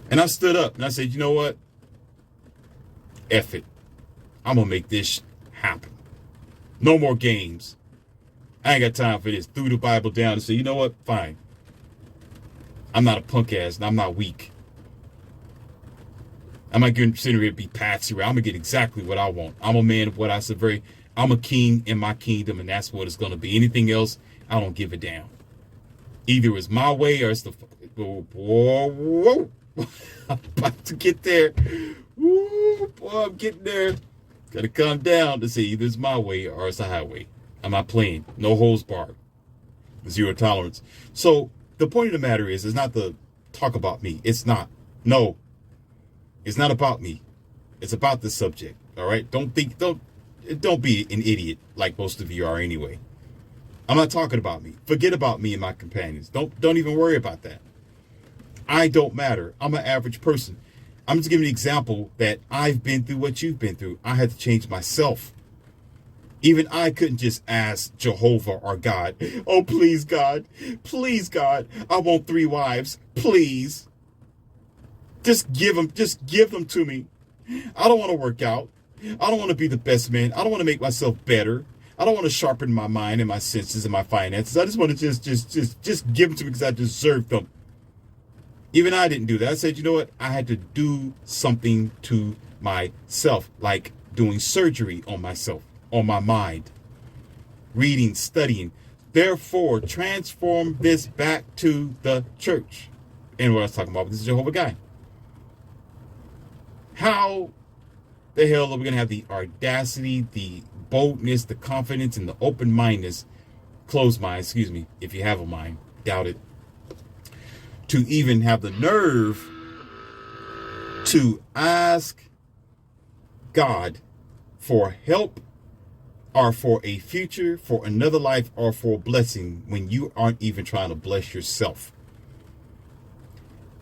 [SPEAKER 1] And I stood up and I said, you know what? F it. I'm going to make this happen. No more games. I ain't got time for this. Threw the Bible down and said, you know what? Fine. I'm not a punk ass and I'm not weak. I'm not going to sit here and be patsy. I'm going to get exactly what I want. I'm a man of what I said. I'm a king in my kingdom, and that's what it's going to be. Anything else, I don't give a damn. Either it's my way or it's the... Whoa. I'm about to get there. Woo, boy, I'm getting there. Gotta calm down to say either it's my way or it's the highway. I'm not playing. No holds barred. Zero tolerance. So the point of the matter is, it's not to talk about me. It's not. No. It's not about me. It's about the subject. All right? Don't be an idiot like most of you are anyway. I'm not talking about me. Forget about me and my companions. Don't even worry about that. I don't matter. I'm an average person. I'm just giving you an example that I've been through what you've been through. I had to change myself. Even I couldn't just ask Jehovah or God, oh, please, God, I want 3 wives, please. Just give them to me. I don't want to work out. I don't want to be the best man. I don't want to make myself better. I don't want to sharpen my mind and my senses and my finances. I just want to just give them to me because I deserve them. Even I didn't do that. I said, you know what? I had to do something to myself, like doing surgery on myself, on my mind, reading, studying. Therefore, transform this back to the church. And what I was talking about with this Jehovah guy. How the hell are we going to have the audacity, the boldness, the confidence, and the open-mindedness, closed mind, excuse me, if you have a mind, doubt it, to even have the nerve to ask God for help or for a future, for another life, or for a blessing when you aren't even trying to bless yourself?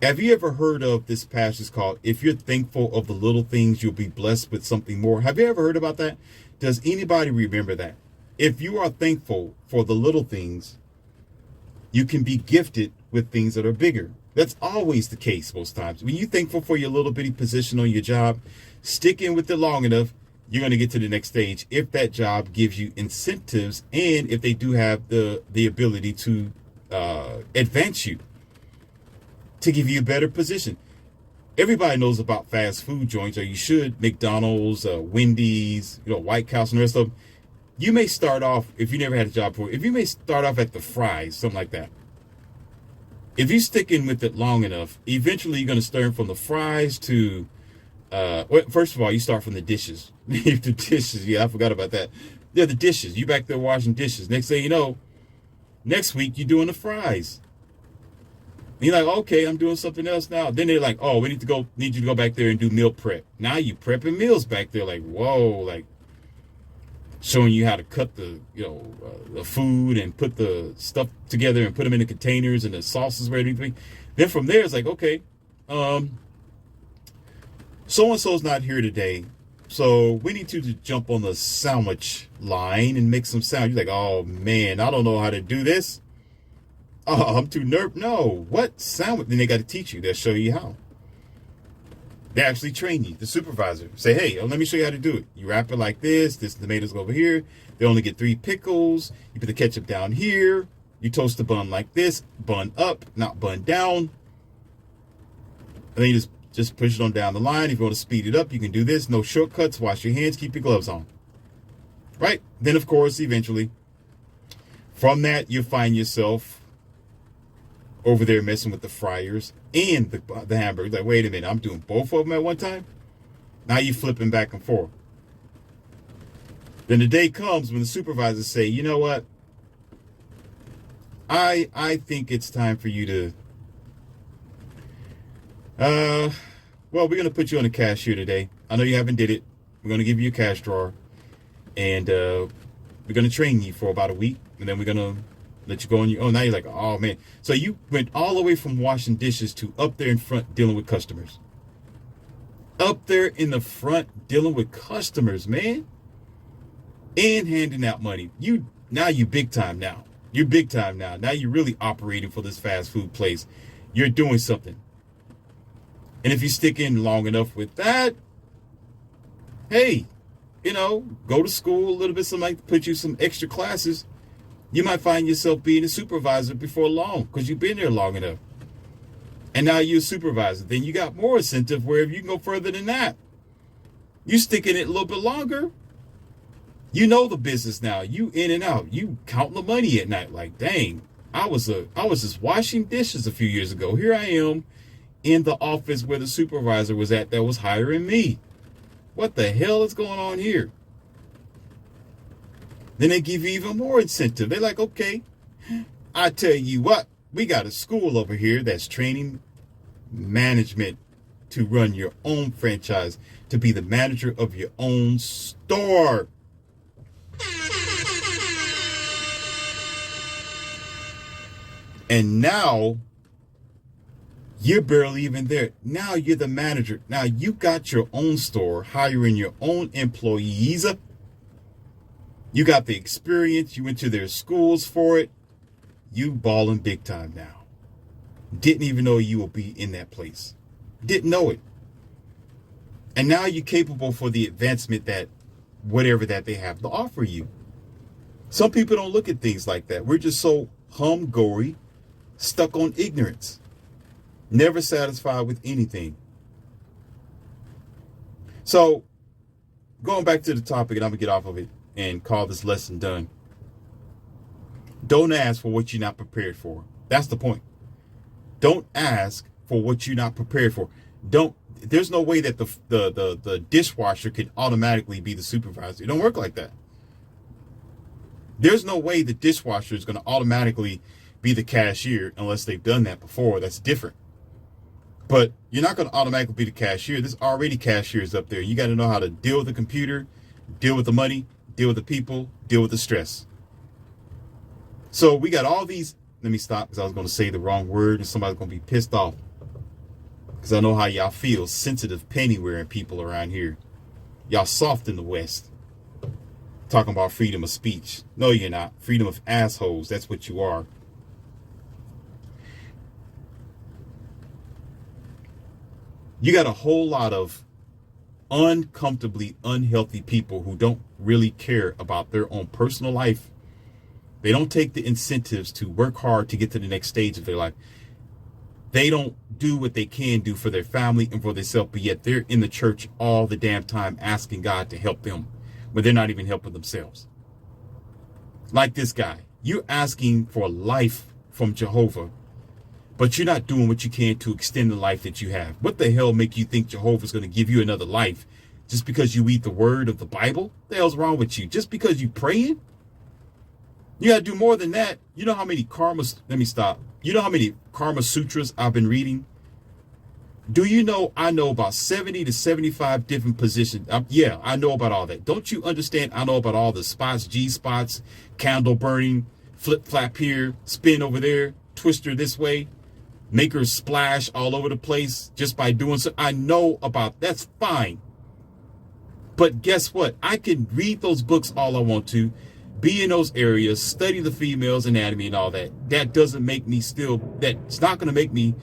[SPEAKER 1] Have you ever heard of this passage called, if you're thankful of the little things, you'll be blessed with something more? Have you ever heard about that? Does anybody remember that? If you are thankful for the little things, you can be gifted with things that are bigger. That's always the case most times. When you're thankful for your little bitty position on your job, stick in with it long enough, you're going to get to the next stage if that job gives you incentives and if they do have the ability to advance you, to give you a better position. Everybody knows about fast food joints, or you should. McDonald's, Wendy's, White House and the rest of them. You may start off, if you never had a job before, if you may start off at the fries, something like that. If you stick in with it long enough, eventually you're going to start from the fries to, first of all, you start from the dishes. The dishes, yeah, I forgot about that. Yeah, the dishes. You back there washing dishes. Next thing you know, next week you're doing the fries. And you're like, okay, I'm doing something else now. Then they're like, oh, we need you to go back there and do meal prep. Now you prepping meals back there, like, whoa, like showing you how to cut the food and put the stuff together and put them in the containers and the sauces where everything. Then from there, it's like, okay, so-and-so's not here today, so we need to jump on the sandwich line and make some sound. You're like, oh, man, I don't know how to do this. Oh, I'm too nervous. No, what sandwich? Then they got to teach you. They'll show you how. They actually train you, the supervisor. Say, hey, let me show you how to do it. You wrap it like this. This tomatoes go over here. They only get 3 pickles. You put the ketchup down here. You toast the bun like this. Bun up, not bun down. And then you just push it on down the line. If you want to speed it up, you can do this. No shortcuts. Wash your hands. Keep your gloves on. Right? Then, of course, eventually, from that, you find yourself over there messing with the fryers and the hamburgers. Like, wait a minute, I'm doing both of them at one time? Now you're flipping back and forth. Then the day comes when the supervisors say, you know what? I think it's time for you to, we're going to put you on the cashier today. I know you haven't did it. We're going to give you a cash drawer. And we're going to train you for about a week. And then we're going to let you go on your own. Now you're like, oh, man. So you went all the way from washing dishes to up there in front dealing with customers. Up there in the front dealing with customers, man. And handing out money. Now you big time now. You're big time now. Now you're really operating for this fast food place. You're doing something. And if you stick in long enough with that, hey, go to school a little bit, somebody put you some extra classes. You might find yourself being a supervisor before long because you've been there long enough. And now you're a supervisor. Then you got more incentive where you can go further than that. You stick in it a little bit longer. You know the business now. You in and out. You counting the money at night. Like, dang, I was just washing dishes a few years ago. Here I am in the office where the supervisor was at that was hiring me. What the hell is going on here? Then they give you even more incentive. They're like, okay, I tell you what, we got a school over here that's training management to run your own franchise, to be the manager of your own store. And now you're barely even there. Now you're the manager. Now you got your own store, hiring your own employees. You got the experience. You went to their schools for it. You balling big time now. Didn't even know you would be in that place. Didn't know it. And now you're capable for the advancement that whatever that they have to offer you. Some people don't look at things like that. We're just so humgory, stuck on ignorance, never satisfied with anything. So going back to the topic, and I'm going to get off of it and call this lesson done. Don't ask for what you're not prepared for. That's the point. Don't ask for what you're not prepared for. There's no way that the dishwasher can automatically be the supervisor. It don't work like that. There's no way the dishwasher is going to automatically be the cashier unless they've done that before. That's different. But you're not going to automatically be the cashier. There's already cashiers up there. You got to know how to deal with the computer, deal with the money, deal with the people, deal with the stress. So we got all these. Let me stop because I was going to say the wrong word and somebody's going to be pissed off. Because I know how y'all feel. Sensitive penny wearing people around here. Y'all soft in the West. talking about freedom of speech. No, you're not. Freedom of assholes. That's what you are. You got a whole lot of uncomfortably unhealthy people who don't really care about their own personal life. They don't take the incentives to work hard to get to the next stage of their life. They don't do what they can do for their family and for themselves, but yet they're in the church all the damn time asking God to help them when they're not even helping themselves. Like this guy, you're asking for life from Jehovah, but you're not doing what you can to extend the life that you have. What the hell make you think Jehovah's going to give you another life just because you read the word of the Bible? What the hell's wrong with you? Just because you praying? You got to do more than that. You know how many let me stop. You know how many Karma Sutras I've been reading? Do you know I know about 70 to 75 different positions? Yeah, I know about all that. Don't you understand? I know about all the spots, G-spots, candle burning, flip-flap here, spin over there, twister this way, make her splash all over the place just by doing so. I know about that's fine. But guess what? I can read those books all I want to, be in those areas, study the female's anatomy and all that. That doesn't make me that's not going to make me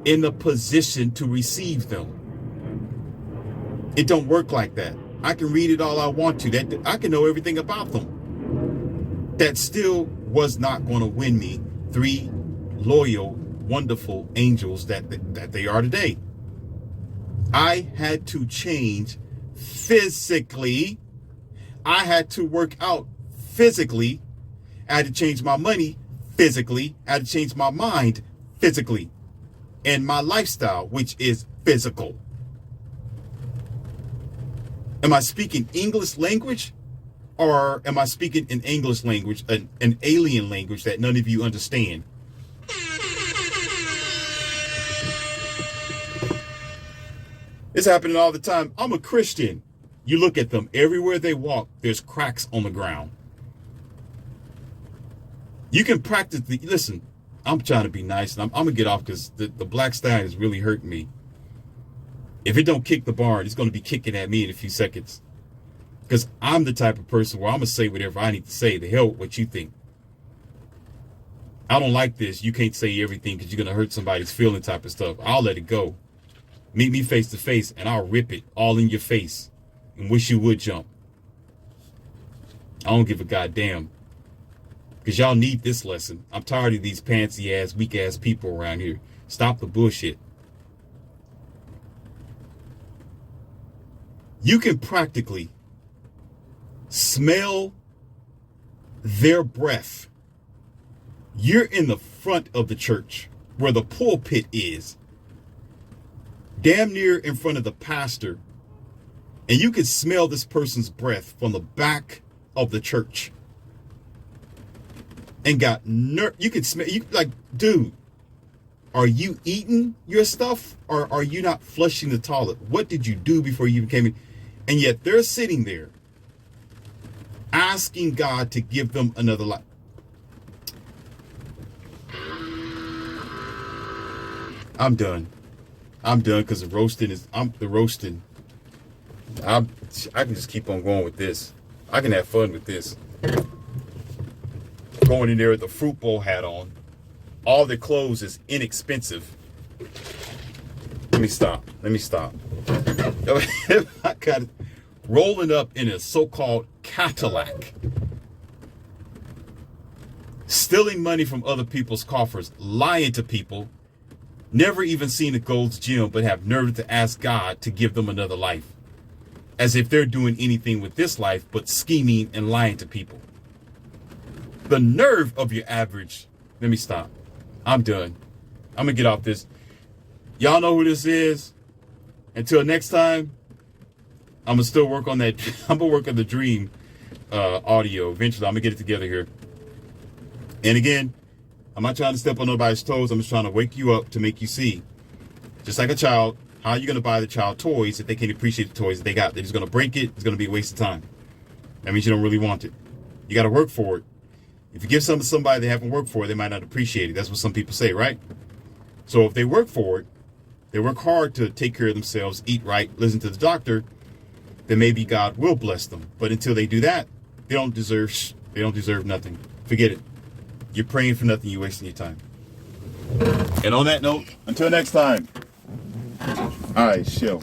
[SPEAKER 1] in the position to receive them. It don't work like that. I can read it all I want to. That I can know everything about them. That still was not going to win me 3 loyal, wonderful angels that they are today. I had to change physically. I had to work out physically. I had to change my money physically. I had to change my mind physically. And my lifestyle, which is physical. Am I speaking English language? Or am I speaking an English language, an alien language that none of you understand? It's happening all the time. I'm a Christian. You look at them, everywhere they walk, there's cracks on the ground. You can practice listen, I'm trying to be nice, and I'm going to get off because the black stallion is really hurting me. If it don't kick the barn, it's going to be kicking at me in a few seconds. Because I'm the type of person where I'm going to say whatever I need to say. The hell with what you think. I don't like this. You can't say everything because you're going to hurt somebody's feeling type of stuff. I'll let it go. Meet me face to face, and I'll rip it all in your face and wish you would jump. I don't give a goddamn. Because y'all need this lesson. I'm tired of these pantsy-ass, weak-ass people around here. Stop the bullshit. You can practically smell their breath. You're in the front of the church where the pulpit is. Damn near in front of the pastor. And you can smell this person's breath from the back of the church. And got you can smell, you like, dude, are you eating your stuff or are you not flushing the toilet? What did you do before you came in? And yet they're sitting there asking God to give them another life. I'm done. I'm done because the roasting. I can just keep on going with this. I can have fun with this. Going in there with the fruit bowl hat on. All their clothes is inexpensive. Let me stop. I got it. Rolling up in a so-called Cadillac. Stealing money from other people's coffers. Lying to people. Never even seen a Gold's Gym, but have nerve to ask God to give them another life. As if they're doing anything with this life but scheming and lying to people. The nerve of your average. Let me stop. I'm done. I'm going to get off this. Y'all know who this is. Until next time, I'm going to still work on that. I'm going to work on the dream audio. Eventually, I'm going to get it together here. And again, I'm not trying to step on nobody's toes. I'm just trying to wake you up to make you see. Just like a child, how are you going to buy the child toys if they can't appreciate the toys that they got? They're just going to break it. It's going to be a waste of time. That means you don't really want it. You got to work for it. If you give something to somebody they haven't worked for, they might not appreciate it. That's what some people say, right? So if they work for it, they work hard to take care of themselves, eat right, listen to the doctor, then maybe God will bless them. But until they do that, don't deserve nothing. Forget it. You're praying for nothing. You're wasting your time. And on that note, until next time. All right, chill.